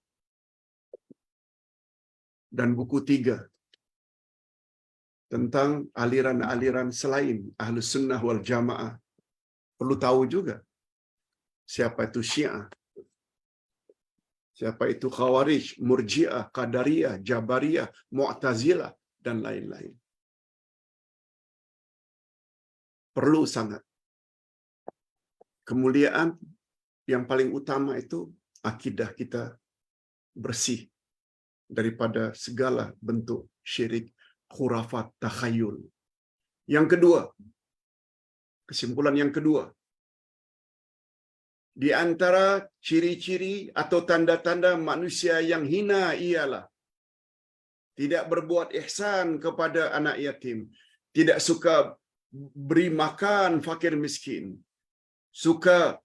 Dan buku 3 tentang aliran-aliran selain Ahlus Sunnah wal Jamaah. Perlu tahu juga siapa itu Syiah, siapa itu Khawarij, Murji'ah, Qadariyah, Jabariyah, Mu'tazilah, dan lain-lain. Perlu sangat. Kemuliaan yang paling utama itu akidah kita bersih daripada segala bentuk syirik, khurafat, takhayul. Yang kedua, kesimpulan yang kedua, di antara ciri-ciri atau tanda-tanda manusia yang hina ialah tidak berbuat ihsan kepada anak yatim, tidak suka beri makan fakir miskin, suka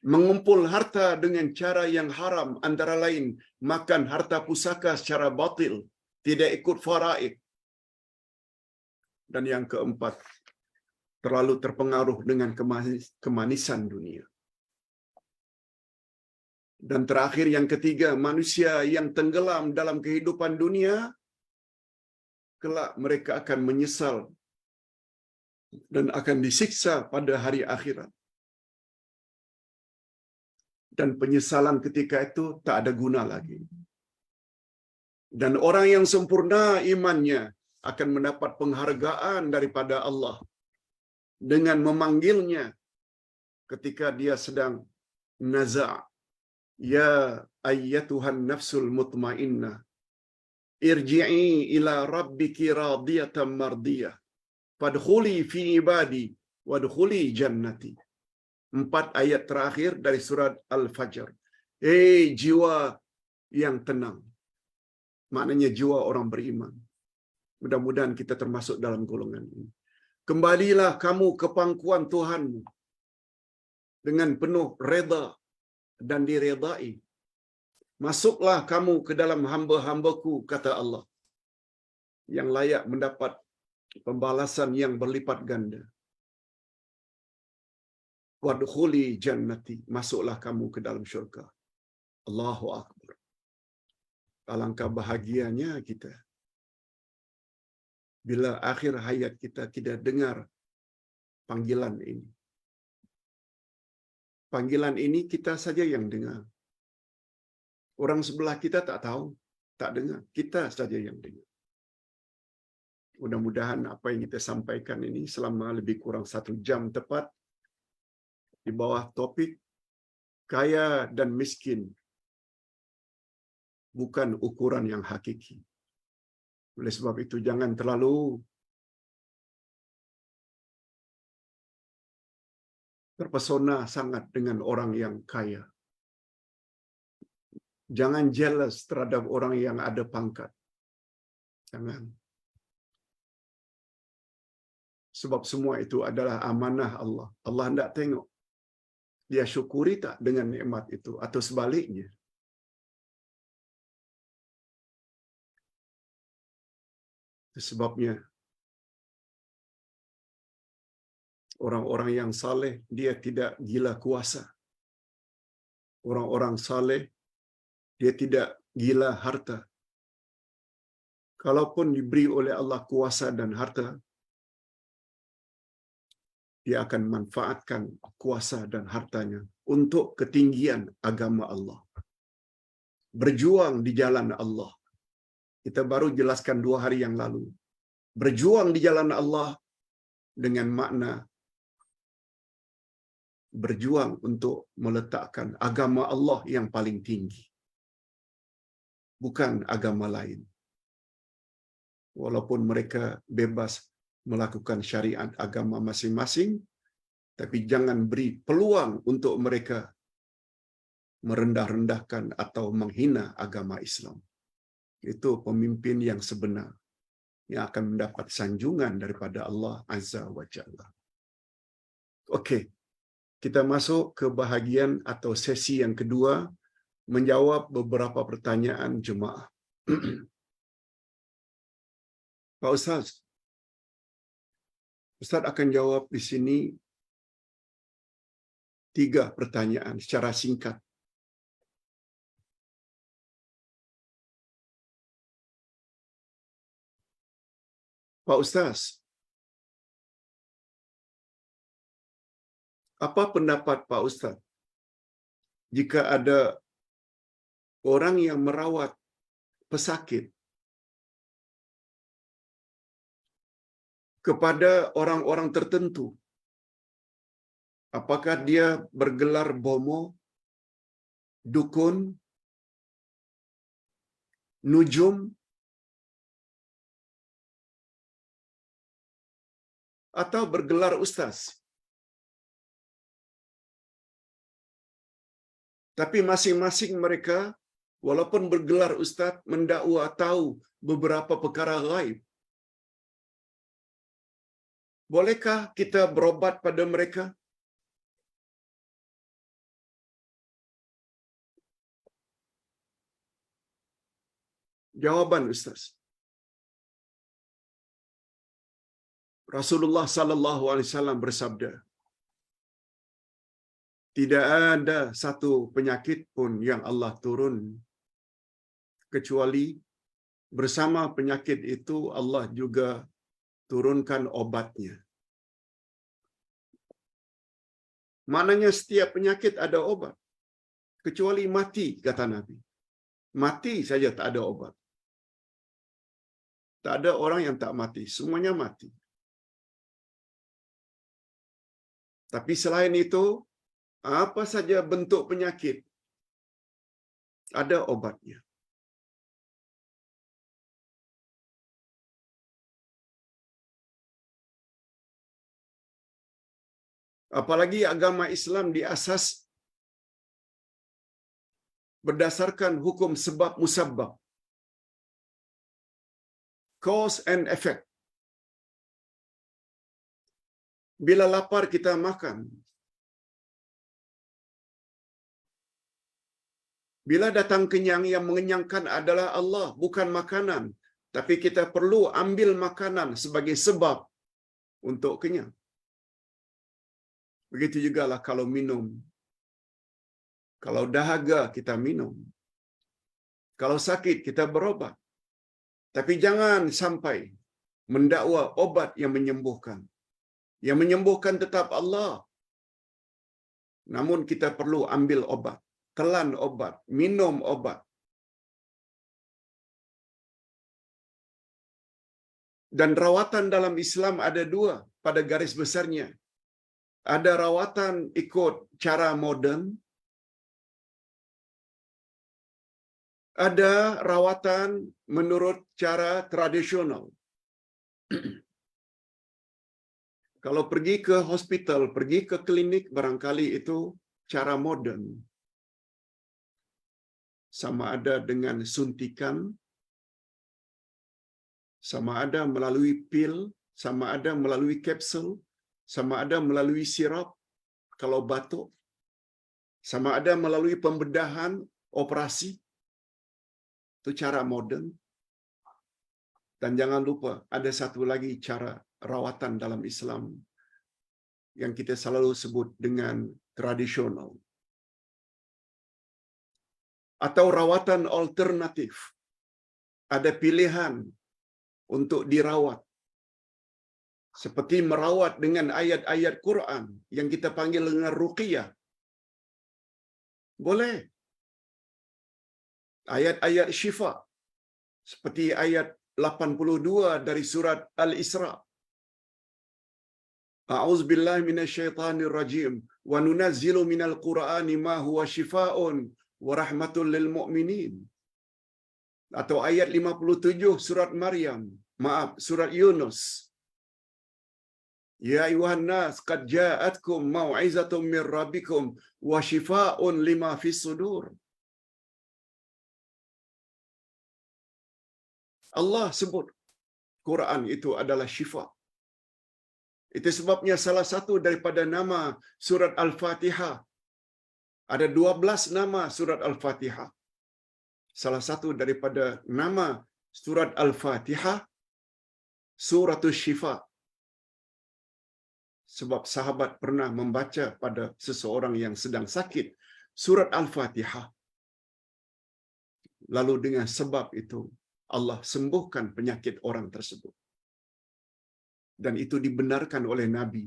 mengumpul harta dengan cara yang haram, antara lain makan harta pusaka secara batil, tidak ikut faraid. Dan yang keempat, terlalu terpengaruh dengan kemanisan dunia. Dan terakhir yang ketiga, manusia yang tenggelam dalam kehidupan dunia, kelak mereka akan menyesal dan akan disiksa pada hari akhirat. Dan penyesalan ketika itu tak ada guna lagi. Dan orang yang sempurna imannya akan mendapat penghargaan daripada Allah dengan memanggilnya ketika dia sedang naza', ya ayyatuhan nafsul mutmainnah, irji'i ila rabbiki radiyatan mardiyah, fadkhuli fi ibadi wadkhuli jannati. 4 ayat terakhir dari surat Al-Fajr. Jiwa yang tenang. Maknanya jiwa orang beriman. Mudah-mudahan kita termasuk dalam golongan ini. Kembalilah kamu ke pangkuan Tuhanmu dengan penuh reda dan diredai. Masuklah kamu ke dalam hamba-hambaku, kata Allah, yang layak mendapat pembalasan yang berlipat ganda. Wadkhuli jannati, masuklah kamu ke dalam syurga. Allahu Akbar. Alangkah bahagianya kita bila akhir hayat kita tidak dengar panggilan ini. Panggilan ini kita saja yang dengar. Orang sebelah kita tak tahu, tak dengar. Kita saja yang dengar. Mudah-mudahan apa yang kita sampaikan ini selama lebih kurang 1 jam tepat di bawah topik kaya dan miskin bukan ukuran yang hakiki. Oleh sebab itu jangan terlalu terpesona sangat dengan orang yang kaya. Jangan jealous terhadap orang yang ada pangkat. Jangan. Sebab semua itu adalah amanah Allah. Allah hendak tengok dia syukuri tak dengan nikmat itu atau sebaliknya. Itu sebabnya orang-orang yang saleh dia tidak gila kuasa. Orang-orang saleh dia tidak gila harta. Kalaupun diberi oleh Allah kuasa dan harta, dia akan manfaatkan kuasa dan hartanya untuk ketinggian agama Allah. Berjuang di jalan Allah. Kita baru jelaskan 2 hari yang lalu. Berjuang di jalan Allah dengan makna berjuang untuk meletakkan agama Allah yang paling tinggi. Bukan agama lain. Walaupun mereka bebas melakukan syariat agama masing-masing, tapi jangan beri peluang untuk mereka merendah-rendahkan atau menghina agama Islam. Itu pemimpin yang sebenar yang akan mendapat sanjungan daripada Allah Azza wa Jalla. Okey, kita masuk ke bahagian atau sesi yang kedua, menjawab beberapa pertanyaan jemaah. Pak Ustaz, Ustaz akan jawab di sini 3 pertanyaan secara singkat. Pak Ustaz, apa pendapat Pak Ustaz jika ada orang yang merawat pesakit kepada orang-orang tertentu? Apakah dia bergelar bomo, dukun, nujum, atau bergelar ustaz? Tapi masing-masing mereka, walaupun bergelar ustaz, mendakwa tahu beberapa perkara gaib. Bolehkah kita berobat pada mereka? Jawaban Ustaz. Rasulullah sallallahu alaihi wasallam bersabda, tidak ada satu penyakit pun yang Allah turun kecuali bersama penyakit itu Allah juga turunkan obatnya. Maknanya setiap penyakit ada obat. Kecuali mati, kata Nabi. Mati saja tak ada obat. Tak ada orang yang tak mati. Semuanya mati. Tapi selain itu, apa saja bentuk penyakit, ada obatnya. Apalagi agama Islam diasas berdasarkan hukum sebab musabbab. Cause and effect. Bila lapar kita makan. Bila datang kenyang, yang mengenyangkan adalah Allah, bukan makanan. Tapi kita perlu ambil makanan sebagai sebab untuk kenyang. Begitu jugalah kalau minum. Kalau dahaga, kita minum. Kalau sakit, kita berobat. Tapi jangan sampai mendakwa obat yang menyembuhkan. Yang menyembuhkan tetap Allah. Namun kita perlu ambil obat, telan obat, minum obat. Dan rawatan dalam Islam ada dua pada garis besarnya. Ada rawatan ikut cara moden, ada rawatan menurut cara tradisional. Kalau pergi ke hospital, pergi ke klinik, barangkali itu cara moden. Sama ada dengan suntikan, sama ada melalui pil, sama ada melalui kapsul, sama ada melalui sirap kalau batuk, sama ada melalui pembedahan, operasi. Itu cara moden. Dan jangan lupa, ada satu lagi cara rawatan dalam Islam yang kita selalu sebut dengan tradisional. Atau rawatan alternatif. Ada pilihan untuk dirawat. Seperti merawat dengan ayat-ayat Quran yang kita panggil dengan ruqyah. Boleh. Ayat-ayat syifa. Seperti ayat 82 dari surat Al-Isra. A'udzubillahi minasyaitonir rajim wa nunazzilu minal Qur'ani ma huwa syifaa'un wa rahmatul lil mu'minin. Atau ayat 57 surat Maryam, surat Yunus. Ya ayuhan nas qad ja'atkum mau'izatun mir rabbikum wa shifaa'un lima fis sudur. Allah sebut Quran itu adalah syifa. Itu sebabnya salah satu daripada nama surat Al-Fatihah. Ada 12 nama surat Al-Fatihah. Salah satu daripada nama surat Al-Fatihah, Suratul Syifa. Sebab sahabat pernah membaca pada seseorang yang sedang sakit surat Al-Fatihah. Lalu dengan sebab itu, Allah sembuhkan penyakit orang tersebut. Dan itu dibenarkan oleh Nabi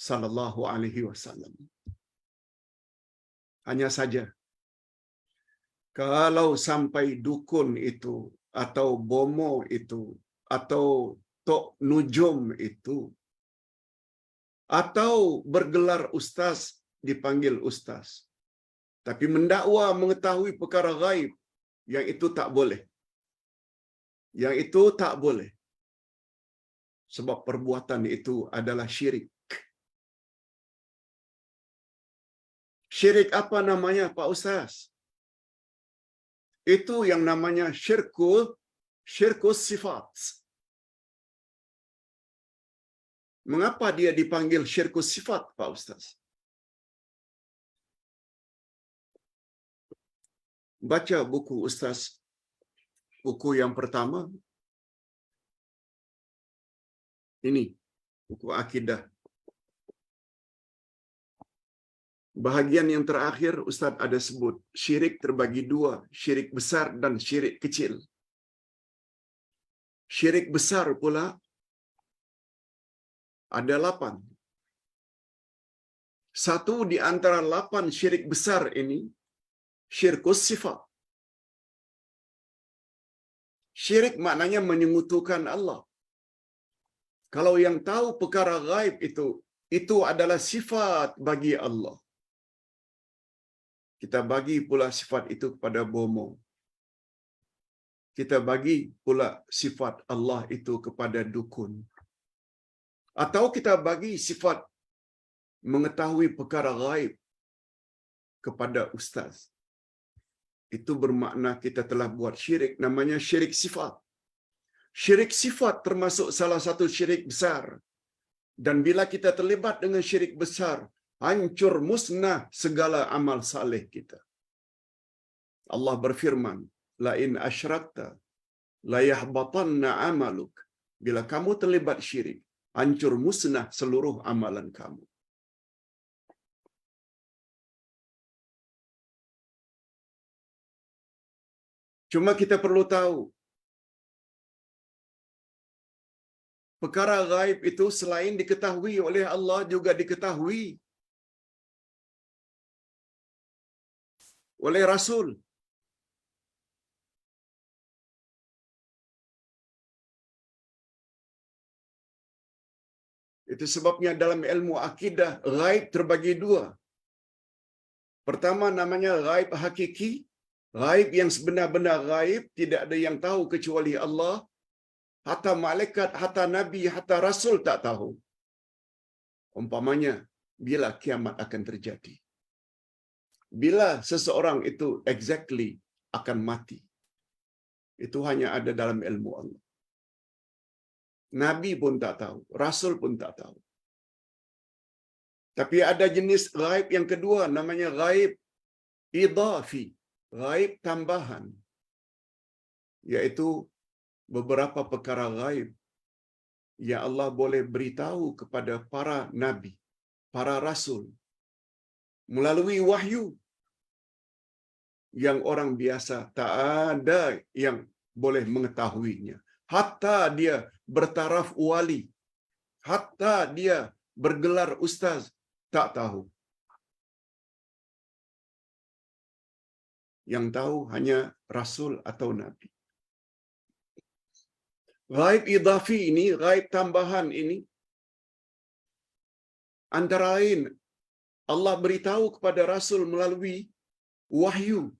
sallallahu alaihi wasallam. Hanya saja, kalau sampai dukun itu, atau bomo itu, atau tok nujum itu, atau bergelar ustaz dipanggil ustaz, tapi mendakwa mengetahui perkara gaib, yang itu tak boleh. Yang itu tak boleh. Sebab perbuatan itu adalah syirik. Syirik apa namanya, Pak Ustaz? Itu yang namanya syirkus sifat. Mengapa dia dipanggil syirkus sifat, Pak Ustaz? Baca buku Ustaz, buku yang pertama. Ini, buku akidah. Bahagian yang terakhir, Ustaz ada sebut, syirik terbagi dua, syirik besar dan syirik kecil. Syirik besar pula ada 8. Satu di antara 8 syirik besar ini, syirkus sifat. Syirik maknanya menyekutukan Allah. Kalau yang tahu perkara gaib itu adalah sifat bagi Allah. Kita bagi pula sifat itu kepada bomo. Kita bagi pula sifat Allah itu kepada dukun. Atau kita bagi sifat mengetahui perkara gaib kepada ustaz. Itu bermakna kita telah buat syirik, namanya syirik sifat. Syirik sifat termasuk salah satu syirik besar. Dan bila kita terlibat dengan syirik besar, hancur musnah segala amal saleh kita. Allah berfirman, la in asyrakta la yahbatanna amaluk. Bila kamu terlibat syirik, hancur musnah seluruh amalan kamu. Cuma kita perlu tahu, perkara gaib itu selain diketahui oleh Allah juga diketahui oleh Rasul. Itu sebabnya dalam ilmu akidah, ghaib terbagi dua. Pertama namanya ghaib hakiki, ghaib yang sebenar-benar ghaib, tidak ada yang tahu kecuali Allah. Hatta malaikat, hatta nabi, hatta rasul tak tahu. Umpamanya, bila kiamat akan terjadi. Bila seseorang itu exactly akan mati. Itu hanya ada dalam ilmu Allah. Nabi pun tak tahu, rasul pun tak tahu. Tapi ada jenis ghaib yang kedua, namanya ghaib idafi, ghaib tambahan. Yaitu beberapa perkara ghaib yang Allah boleh beritahu kepada para nabi, para rasul, melalui wahyu. Yang orang biasa tak ada yang boleh mengetahuinya. Hatta dia bertaraf wali, hatta dia bergelar ustaz, tak tahu. Yang tahu hanya rasul atau nabi. Ghaib idafi ini, ghaib tambahan ini, antara lain Allah beritahu kepada rasul melalui wahyu,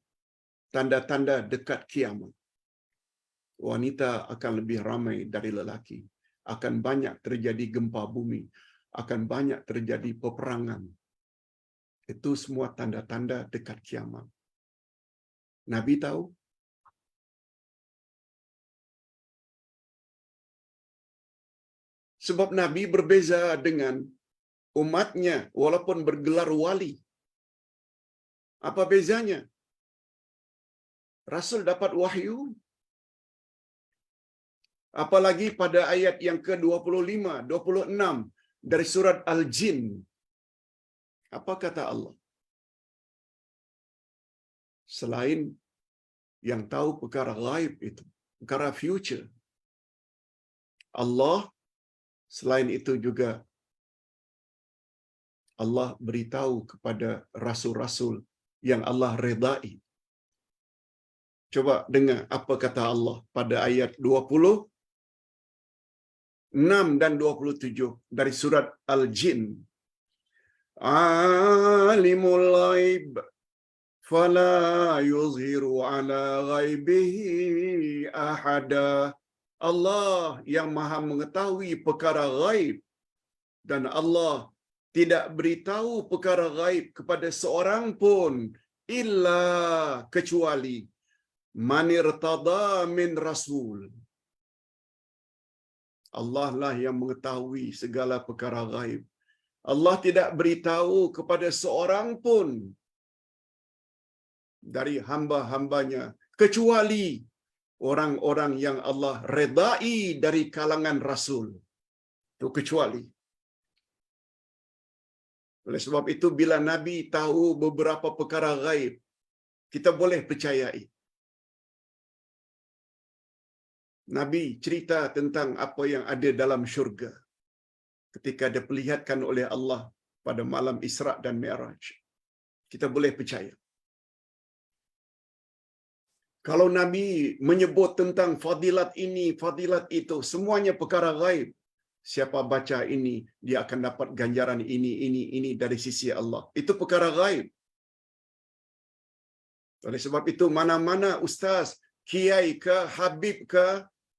tanda-tanda dekat kiamat. Wanita akan lebih ramai dari lelaki. Akan banyak terjadi gempa bumi. Akan banyak terjadi peperangan. Itu semua tanda-tanda dekat kiamat. Nabi tahu? Sebab Nabi berbeza dengan umatnya walaupun bergelar wali. Apa bezanya? Rasul dapat wahyu. Apalagi pada ayat yang ke-25, 26 dari surat Al-Jin. Apa kata Allah? Selain yang tahu perkara ghaib itu, perkara future. Allah, selain itu juga Allah beritahu kepada rasul-rasul yang Allah redai. Coba dengar apa kata Allah pada ayat 26 dan 27 dari surat Al-Jin. Alimul ghaib fala yuzhiru ala ghaibihi ahada. Allah yang maha mengetahui perkara ghaib, dan Allah tidak beritahu perkara ghaib kepada seorang pun illa kecuali man irtada min rasul. Allah lah yang mengetahui segala perkara ghaib. Allah tidak beritahu kepada seorang pun dari hamba-hambanya kecuali orang-orang yang Allah redai dari kalangan rasul. Itu kecuali. Oleh sebab itu bila Nabi tahu beberapa perkara ghaib, kita boleh percayai. Nabi cerita tentang apa yang ada dalam syurga ketika diperlihatkan oleh Allah pada malam Isra' dan Mi'raj. Kita boleh percaya. Kalau Nabi menyebut tentang fadilat ini, fadilat itu, semuanya perkara ghaib. Siapa baca ini, dia akan dapat ganjaran ini dari sisi Allah. Itu perkara ghaib. Oleh sebab itu, mana-mana ustaz, kiai ke, habib ke,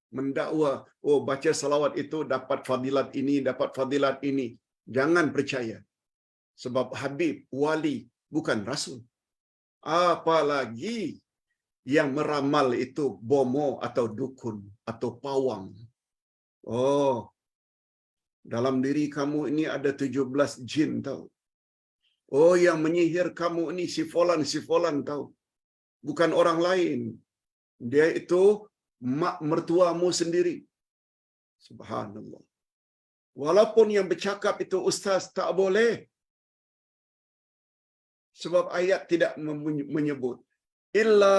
mendakwa, oh baca salawat itu dapat fadilat ini, dapat fadilat ini. Jangan percaya. Sebab habib, wali, bukan rasul. Apalagi yang meramal itu bomo atau dukun atau pawang. Oh, dalam diri kamu ini ada 17 jin tahu. Oh, yang menyihir kamu ini si fulan tahu. Bukan orang lain. Dia itu mak mertuamu sendiri. Subhanallah. Walaupun yang bercakap itu ustaz, tak boleh. Sebab ayat tidak menyebut illa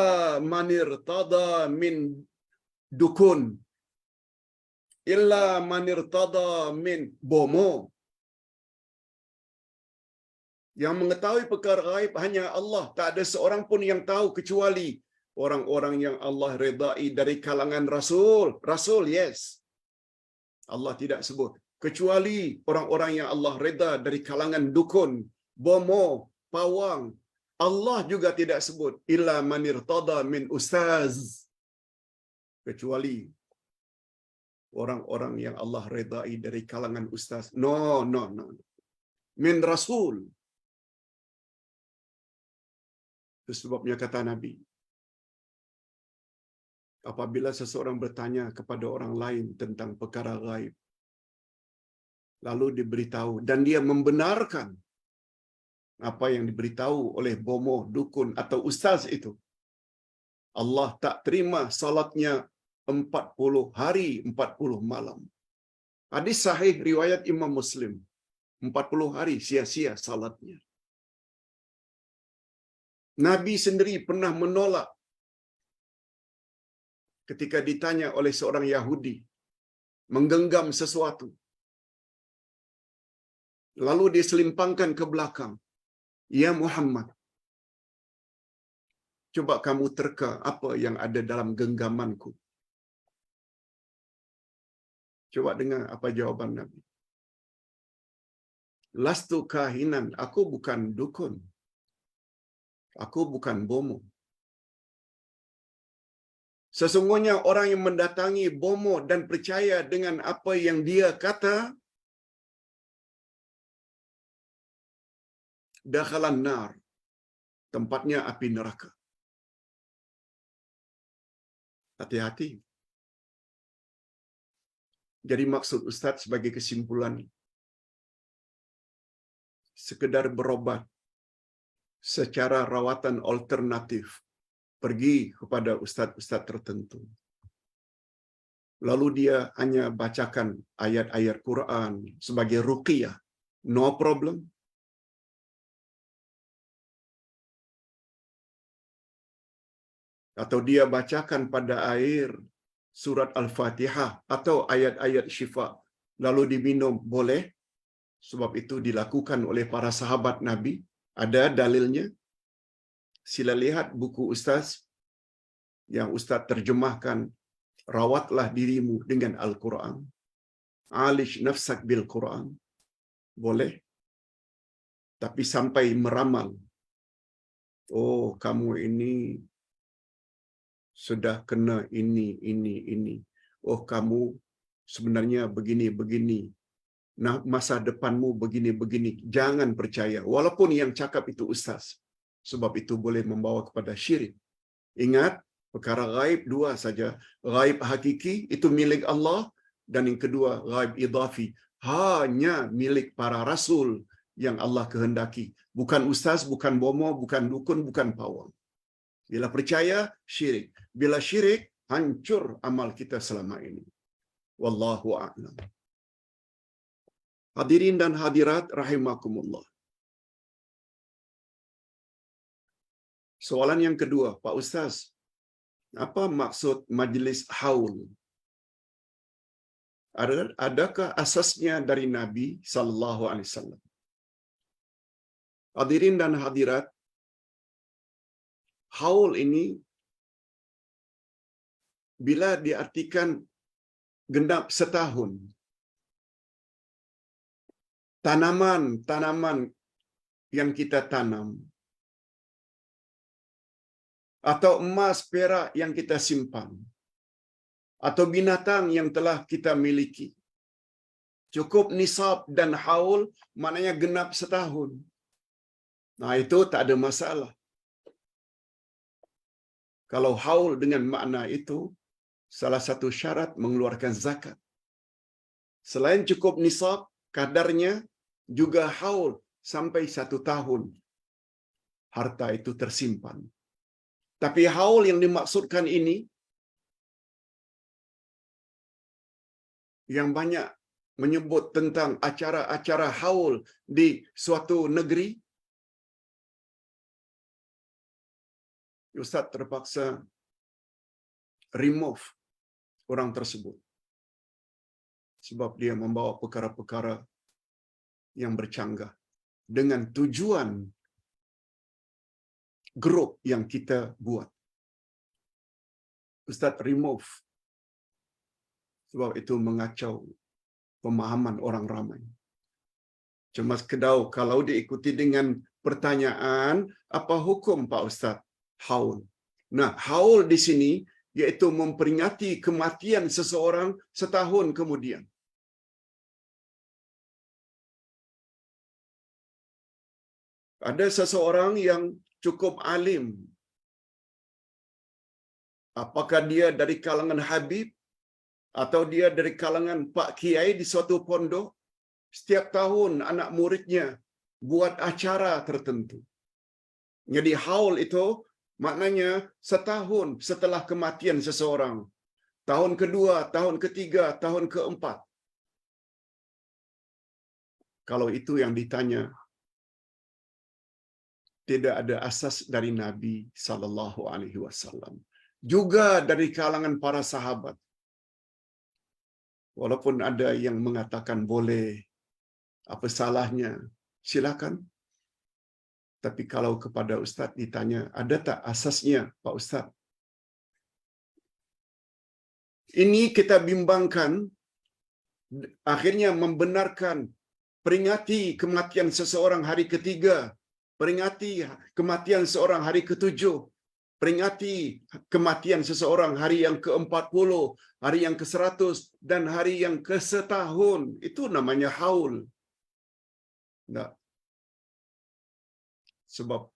manir tada min dukun, illa manir tada min bomo. Yang mengetahui perkara gaib hanya Allah. Tak ada seorang pun yang tahu kecuali orang-orang yang Allah redai dari kalangan Rasul. Rasul, yes. Allah tidak sebut. Kecuali orang-orang yang Allah reda dari kalangan dukun, bomo, pawang. Allah juga tidak sebut. Illa manirtada min ustaz. Kecuali orang-orang yang Allah redai dari kalangan ustaz. No, no, no. Min Rasul. Itu sebabnya kata Nabi, apabila seseorang bertanya kepada orang lain tentang perkara gaib, lalu diberitahu dan dia membenarkan apa yang diberitahu oleh bomo, dukun atau ustaz itu, Allah tak terima salatnya 40 hari 40 malam. Hadis sahih riwayat Imam Muslim. 40 hari sia-sia salatnya. Nabi sendiri pernah menolak ketika ditanya oleh seorang Yahudi menggenggam sesuatu. Lalu diselimpangkan ke belakang. Ya Muhammad, coba kamu terka apa yang ada dalam genggamanku. Coba dengar apa jawaban Nabi. Lastu kahinan, aku bukan dukun. Aku bukan bomo. Sesungguhnya orang yang mendatangi bomo dan percaya dengan apa yang dia kata, dakhalan nar, tempatnya api neraka. Hati-hati. Jadi maksud Ustaz sebagai kesimpulan, sekedar berobat secara rawatan alternatif, pergi kepada ustaz-ustaz tertentu. Lalu dia hanya bacakan ayat-ayat Quran sebagai ruqyah. No problem. Atau dia bacakan pada air surat Al-Fatihah atau ayat-ayat syifa lalu diminum, boleh. Sebab itu dilakukan oleh para sahabat Nabi. Ada dalilnya. Sila lihat buku ustaz yang ustaz terjemahkan, rawatlah dirimu dengan Al-Quran. Alish nafsak bil Quran. Boleh. Tapi sampai meramal, oh kamu ini sudah kena ini. Oh kamu sebenarnya begini. Nah, masa depanmu begini. Jangan percaya. Walaupun yang cakap itu ustaz. Sebab itu boleh membawa kepada syirik. Ingat, perkara gaib dua saja. Gaib hakiki itu milik Allah. Dan yang kedua, gaib idhafi. Hanya milik para rasul yang Allah kehendaki. Bukan ustaz, bukan bomo, bukan dukun, bukan pawang. Bila percaya, syirik. Bila syirik, hancur amal kita selama ini. Wallahu a'lam. Hadirin dan hadirat rahimakumullah. Soalan yang kedua, Pak Ustaz, apa maksud majlis haul? Adakah asasnya dari Nabi sallallahu alaihi wasallam? Hadirin dan hadirat, haul ini bila diartikan genap setahun, tanaman yang kita tanam, atau emas perak yang kita simpan, atau binatang yang telah kita miliki, cukup nisab dan haul, maknanya genap setahun. Nah, itu tak ada masalah. Kalau haul dengan makna itu, salah satu syarat mengeluarkan zakat. Selain cukup nisab, kadarnya juga haul sampai 1 tahun. Harta itu tersimpan. Tapi haul yang dimaksudkan ini, yang banyak menyebut tentang acara-acara haul di suatu negeri, Ustaz terpaksa remove orang tersebut. Sebab dia membawa perkara-perkara yang bercanggah. dengan tujuan grup yang kita buat. Ustaz remove sebab itu mengacau pemahaman orang ramai. Cuma sekedar kalau diikuti dengan pertanyaan, apa hukum Pak Ustaz? Haul. Nah, haul di sini iaitu memperingati kematian seseorang setahun kemudian. Ada seseorang yang cukup alim. Apakah dia dari kalangan Habib atau dia dari kalangan Pak Kiai di suatu pondok? Setiap tahun anak muridnya buat acara tertentu. Jadi haul itu maknanya setahun setelah kematian seseorang. Tahun kedua, tahun ketiga, tahun keempat. Kalau itu yang ditanya, tidak ada asas dari Nabi sallallahu alaihi wasallam. Juga dari kalangan para sahabat. Walaupun ada yang mengatakan boleh, apa salahnya? Silakan. Tapi kalau kepada Ustaz ditanya, ada tak asasnya, Pak Ustaz? Ini kita bimbangkan, akhirnya membenarkan peringati kematian seseorang hari ketiga, peringati kematian seorang hari ketujuh, peringati kematian seseorang hari yang ke-40, hari yang ke-100, dan hari yang ke-1 Itu namanya haul. Nah, sebab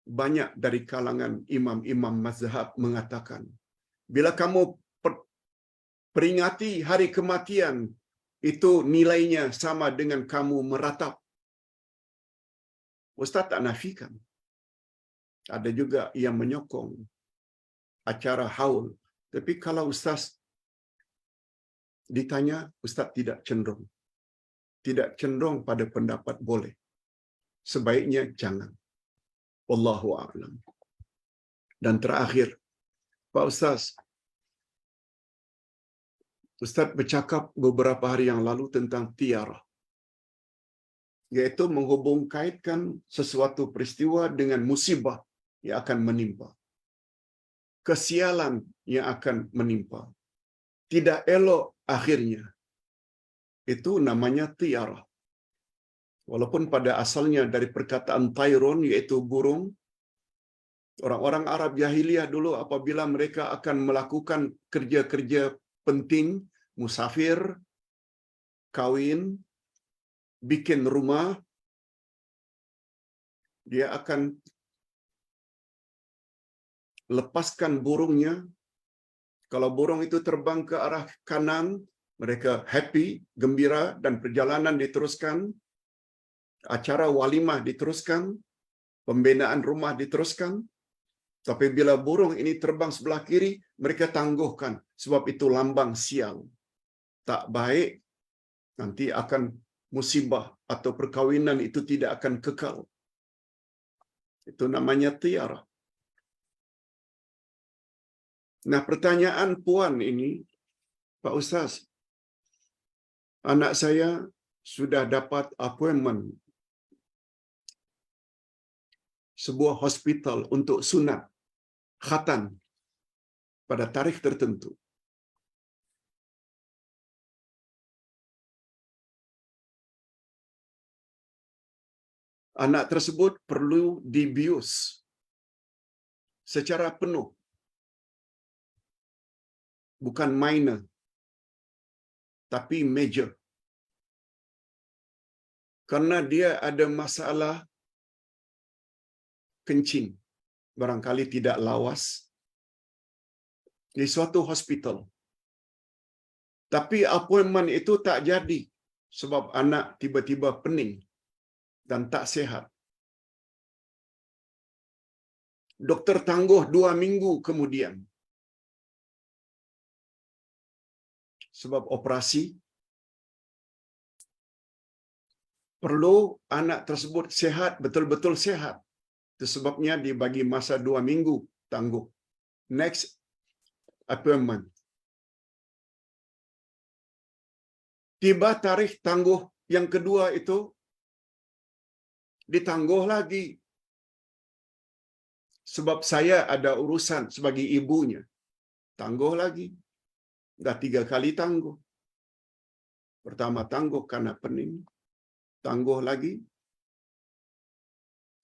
banyak dari kalangan imam-imam mazhab mengatakan, bila kamu peringati hari kematian, itu nilainya sama dengan kamu meratap. Ustaz tak nafikan. Ada juga yang menyokong acara haul. Tapi kalau Ustaz ditanya, Ustaz tidak cenderung. Tidak cenderung pada pendapat boleh. Sebaiknya jangan. Wallahu a'lam. Dan terakhir, Pak Ustaz, Ustaz bercakap beberapa hari yang lalu tentang tiara, yaitu menghubung kaitkan sesuatu peristiwa dengan musibah yang akan menimpa. Kesialan yang akan menimpa. Tidak elok akhirnya. Itu namanya tiara. Walaupun pada asalnya dari perkataan tayron, yaitu burung, orang-orang Arab Jahiliyah dulu apabila mereka akan melakukan kerja-kerja penting, musafir, kawin, bikin rumah, dia akan lepaskan burungnya. Kalau burung itu terbang ke arah kanan, mereka happy, gembira, dan perjalanan diteruskan. Acara walimah diteruskan, pembinaan rumah diteruskan. Tapi bila burung ini terbang sebelah kiri, mereka tangguhkan, sebab itu lambang sial. Tak baik, nanti akan musibah atau perkawinan itu tidak akan kekal. Itu namanya tiara. Nah, pertanyaan puan ini, Pak Ustaz, anak saya sudah dapat appointment sebuah hospital untuk sunat khatan pada tarikh tertentu. Anak tersebut perlu dibius secara penuh. Bukan minor, tapi major. Karena dia ada masalah kencing. Barangkali tidak lawas. Di suatu hospital. Tapi appointment itu tak jadi. Sebab anak tiba-tiba pening dan tak sihat. Doktor tangguh 2 minggu kemudian. Sebab operasi, perlu anak tersebut sehat, betul-betul sehat. Itu sebabnya dibagi masa 2 minggu tangguh. Next appointment. Tiba tarikh tangguh yang kedua itu, ditangguh lagi. Sebab saya ada urusan sebagai ibunya. Tangguh lagi. Dah 3 kali tangguh. Pertama tangguh karena pening. Tangguh lagi.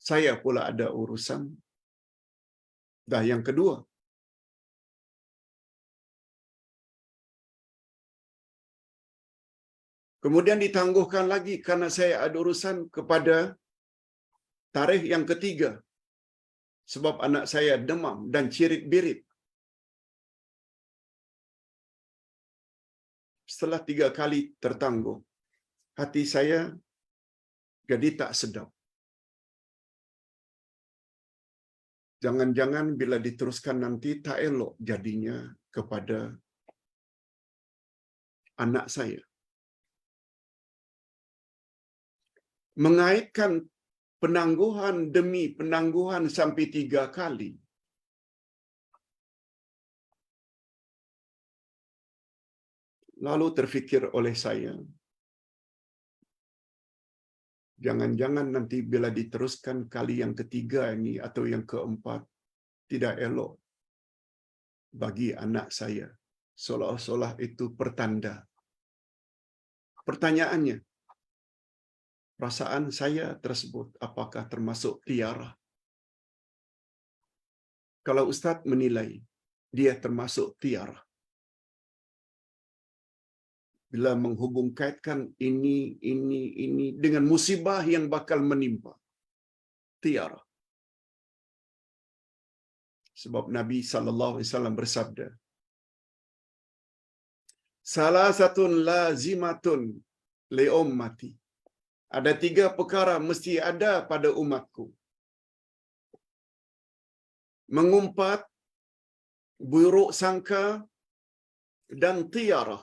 Saya pula ada urusan. Dah yang kedua. Kemudian ditangguhkan lagi karena saya ada urusan kepada tarikh yang ketiga. Sebab anak saya demam dan cirit-birit. Setelah 3 kali tertangguh, hati saya jadi tak sedap. Jangan-jangan bila diteruskan nanti tak elok jadinya kepada anak saya. Mengaitkan penangguhan demi penangguhan sampai 3 kali. Lalu terfikir oleh saya, jangan-jangan nanti bila diteruskan kali yang ketiga ini atau yang keempat, tidak elok bagi anak saya. Seolah-olah itu pertanda. Pertanyaannya, perasaan saya tersebut apakah termasuk tiara? Kalau Ustaz menilai dia termasuk tiara, bila menghubung kaitkan ini dengan musibah yang bakal menimpa, tiara. Sebab Nabi SAW bersabda, salah satun lazimatun li ummati. Ada 3 perkara mesti ada pada umatku. Mengumpat, buruk sangka, dan tiara.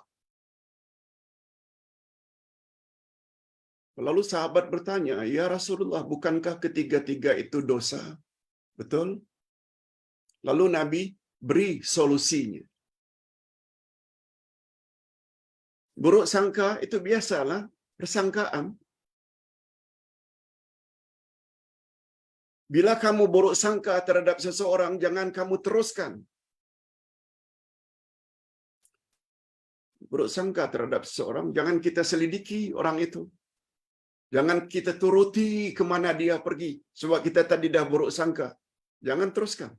Lalu sahabat bertanya, ya Rasulullah, bukankah ketiga-tiga itu dosa? Betul? Lalu Nabi beri solusinya. Buruk sangka itu biasalah, persangkaan. Bila kamu buruk sangka terhadap seseorang, jangan kamu teruskan. Buruk sangka terhadap seseorang, jangan kita selidiki orang itu. Jangan kita turuti ke mana dia pergi. Sebab kita tadi dah buruk sangka. Jangan teruskan.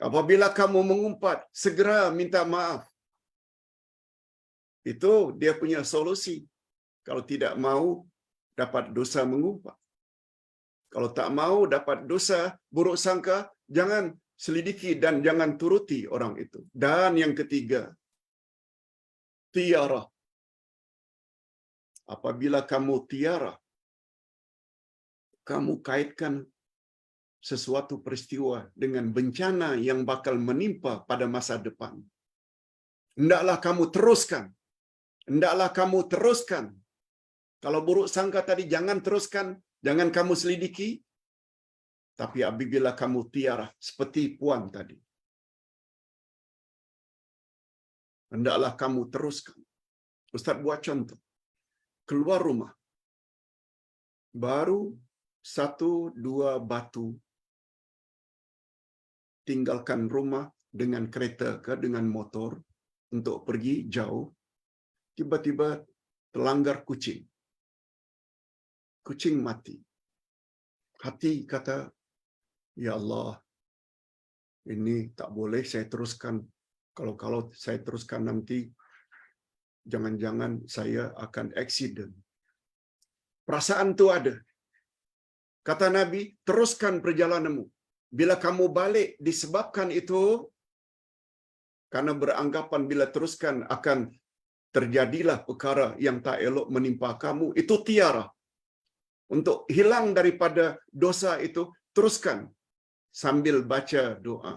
Apabila kamu mengumpat, segera minta maaf. Itu dia punya solusi. Kalau tidak mau, dapat dosa mengumpat. Kalau tak mau dapat dosa buruk sangka, jangan selidiki dan jangan turuti orang itu. Dan yang ketiga, tiara. Apabila kamu tiara, kamu kaitkan sesuatu peristiwa dengan bencana yang bakal menimpa pada masa depan. Hendaklah kamu teruskan. Hendaklah kamu teruskan. Kalau buruk sangka tadi jangan teruskan, jangan kamu selidiki. Tapi apabila kamu tiara, seperti puan tadi, hendaklah kamu teruskan. Ustaz buat contoh. Keluar rumah. Baru 1-2 batu. Tinggalkan rumah dengan kereta ke dengan motor untuk pergi jauh. Tiba-tiba terlanggar kucing. Kucing mati. Hati kata, ya Allah, ini tak boleh saya teruskan. Kalau saya teruskan nanti, jangan-jangan saya akan aksiden. Perasaan itu ada. Kata Nabi, teruskan perjalananmu. Bila kamu balik disebabkan itu, karena beranggapan bila teruskan akan terjadilah perkara yang tak elok menimpa kamu, itu tiara. Untuk hilang daripada dosa itu, teruskan sambil baca doa.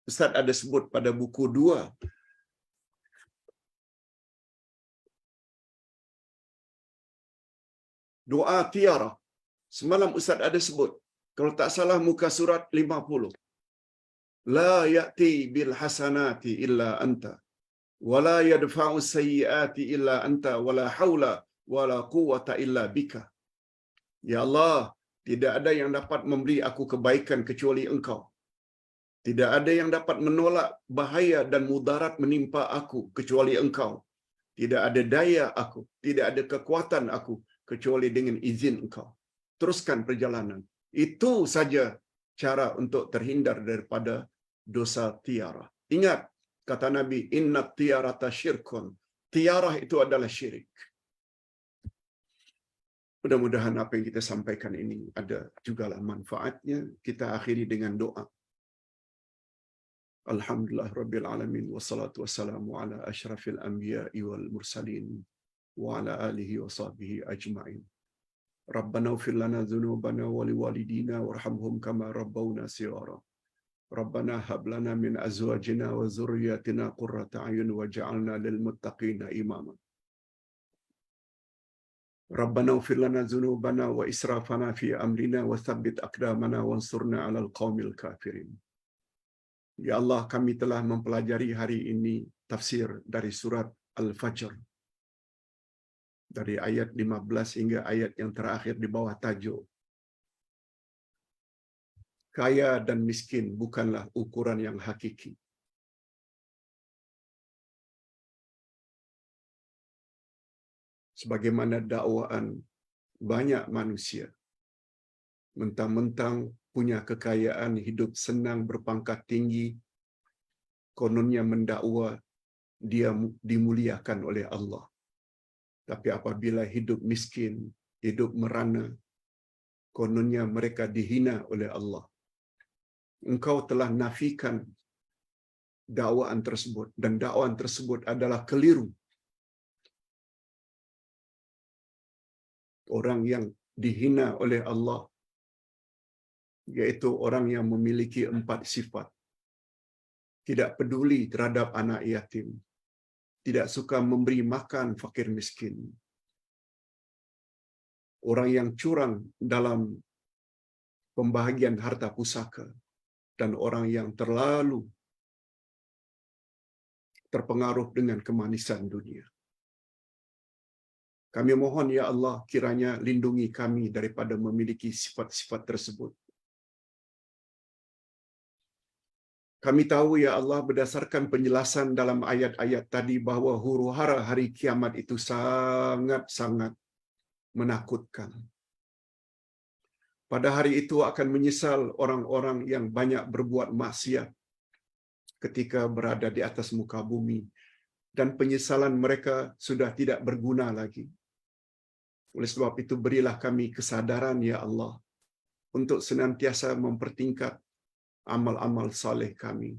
Ustaz ada sebut pada buku 2. Doa tiara. Semalam Ustaz ada sebut. Kalau tak salah muka surat 50. La ya'ti bil hasanati illa anta. Wala yadfa'u sayyiati illa anta. Wala hawla wala quwwata illa bika. Ya Allah, tidak ada yang dapat memberi aku kebaikan kecuali Engkau. Tidak ada yang dapat menolak bahaya dan mudarat menimpa aku kecuali Engkau. Tidak ada daya aku, tidak ada kekuatan aku kecuali dengan izin Engkau. Teruskan perjalanan. Itu saja cara untuk terhindar daripada dosa tiarah. Ingat kata Nabi, inna tiarata syirkun. Tiarah itu adalah syirik. Mudah-mudahan apa yang kita sampaikan ini ada jugalah manfaatnya. Kita akhiri dengan doa. Alhamdulillah Rabbil Alamin. Wassalatu wassalamu ala ashrafil anbiya'i wal mursalin. Wa ala alihi wa sahbihi ajma'in. Rabbana ufir lana dhunubana wa liwalidina warhamhum kama rabbawna sighara. Rabbana hab lana min azwajina wa dhurriyyatina qurrata a'yun waj'alna lil muttaqina imama. Rabbana ufir lana dhunubana wa israfana fi amrina wa thabbit aqdamana wansurna 'alal qaumil kafirin. Ya Allah, kami telah mempelajari hari ini tafsir dari surat Al-Fajr. Dari ayat 15 hingga ayat yang terakhir di bawah tajuk. Kaya dan miskin bukanlah ukuran yang hakiki. Sebagaimana dakwaan banyak manusia. Mentang-mentang punya kekayaan, hidup senang, berpangkat tinggi, kononnya mendakwa dia dimuliakan oleh Allah. Tapi apabila hidup miskin, hidup merana, kononnya mereka dihina oleh Allah. Engkau telah nafikan dakwaan tersebut, dan dakwaan tersebut adalah keliru. Orang yang dihina oleh Allah, yaitu orang yang memiliki 4 sifat. Tidak peduli terhadap anak yatim, tidak suka memberi makan fakir miskin, orang yang curang dalam pembahagian harta pusaka, dan orang yang terlalu terpengaruh dengan kemanisan dunia. Kami mohon ya Allah, kiranya lindungi kami daripada memiliki sifat-sifat tersebut. Kami tahu ya Allah, berdasarkan penjelasan dalam ayat-ayat tadi, bahwa huru-hara hari kiamat itu sangat-sangat menakutkan. Pada hari itu akan menyesal orang-orang yang banyak berbuat maksiat ketika berada di atas muka bumi, dan penyesalan mereka sudah tidak berguna lagi. Oleh sebab itu, berilah kami kesadaran ya Allah, untuk senantiasa mempertingkat amal-amal saleh kami.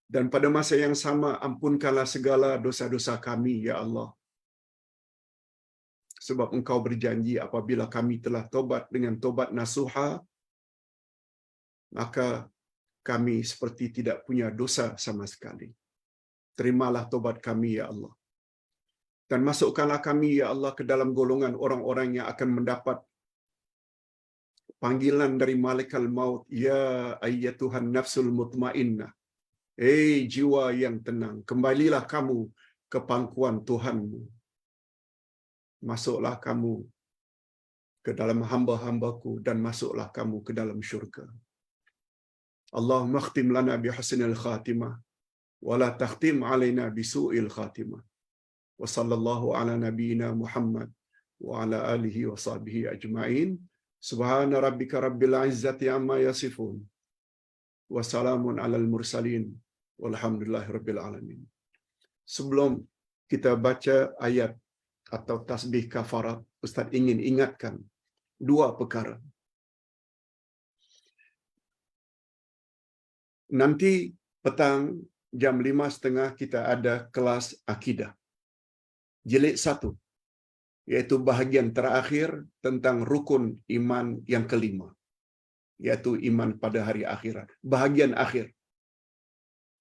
Dan pada masa yang sama, ampunkanlah segala dosa-dosa kami ya Allah. Sebab Engkau berjanji apabila kami telah tobat dengan tobat nasuha, maka kami seperti tidak punya dosa sama sekali. Terimalah tobat kami ya Allah. Dan masukkanlah kami ya Allah ke dalam golongan orang-orang yang akan mendapat panggilan dari malaikat maut, ya ayyatuhan nafsul mutmainnah. Jiwa yang tenang, kembalilah kamu ke pangkuan Tuhanmu. Masuklah kamu ke dalam hamba-hambaku, dan masuklah kamu ke dalam syurga. Allahumma khtim lana bihusnil khatimah, wa la takhtim alaina bisu'il khatimah. Wa sallallahu ala nabiyyina Muhammad wa ala alihi wa sahbihi ajma'in. Subhana rabbika rabbil izzati amma yasifun. Wassalamun alal mursalin. Walhamdulillahi rabbil alamin. Sebelum kita baca ayat atau tasbih kafarat, Ustaz ingin ingatkan 2 perkara. Nanti petang jam 5.30 kita ada kelas akidah. Jilid 1, yaitu bahagian terakhir tentang rukun iman yang kelima, yaitu iman pada hari akhirat. Bahagian akhir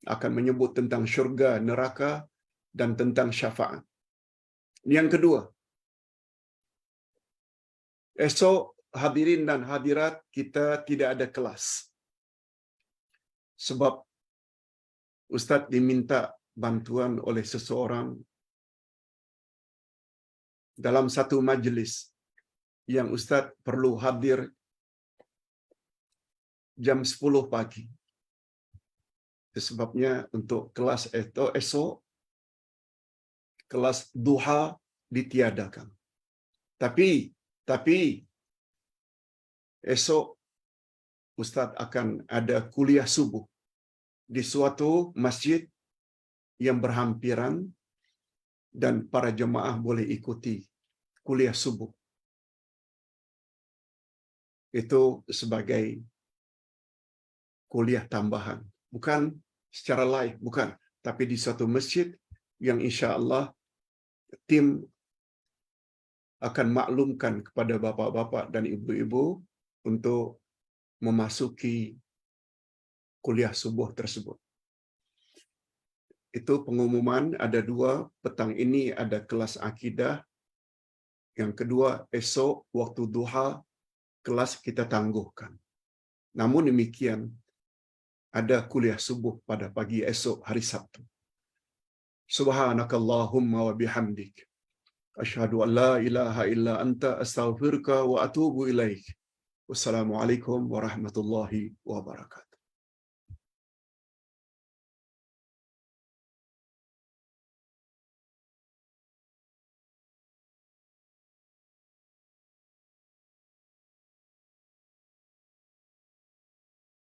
akan menyebut tentang syurga, neraka, dan tentang syafaat. Yang kedua, esok hadirin dan hadirat kita tidak ada kelas. Sebab Ustaz diminta bantuan oleh seseorang dalam satu majlis yang Ustaz perlu hadir jam 10 pagi. Sebabnya untuk kelas esok, kelas duha ditiadakan. Tapi esok Ustaz akan ada kuliah subuh di suatu masjid yang berhampiran dan para jemaah boleh ikuti kuliah subuh. Itu sebagai kuliah tambahan. Bukan secara live, bukan. Tapi di suatu masjid yang insya-Allah tim akan maklumkan kepada bapa-bapa dan ibu-ibu untuk memasuki kuliah subuh tersebut. Itu pengumuman, ada 2. Petang ini ada kelas akidah. Yang kedua, esok waktu duha, kelas kita tangguhkan. Namun demikian, ada kuliah subuh pada pagi esok hari Sabtu. Subhanakallahumma wa bihamdik. Asyhadu an la ilaha illa anta astaghfiruka wa atubu ilaik. Wassalamualaikum warahmatullahi wabarakatuh.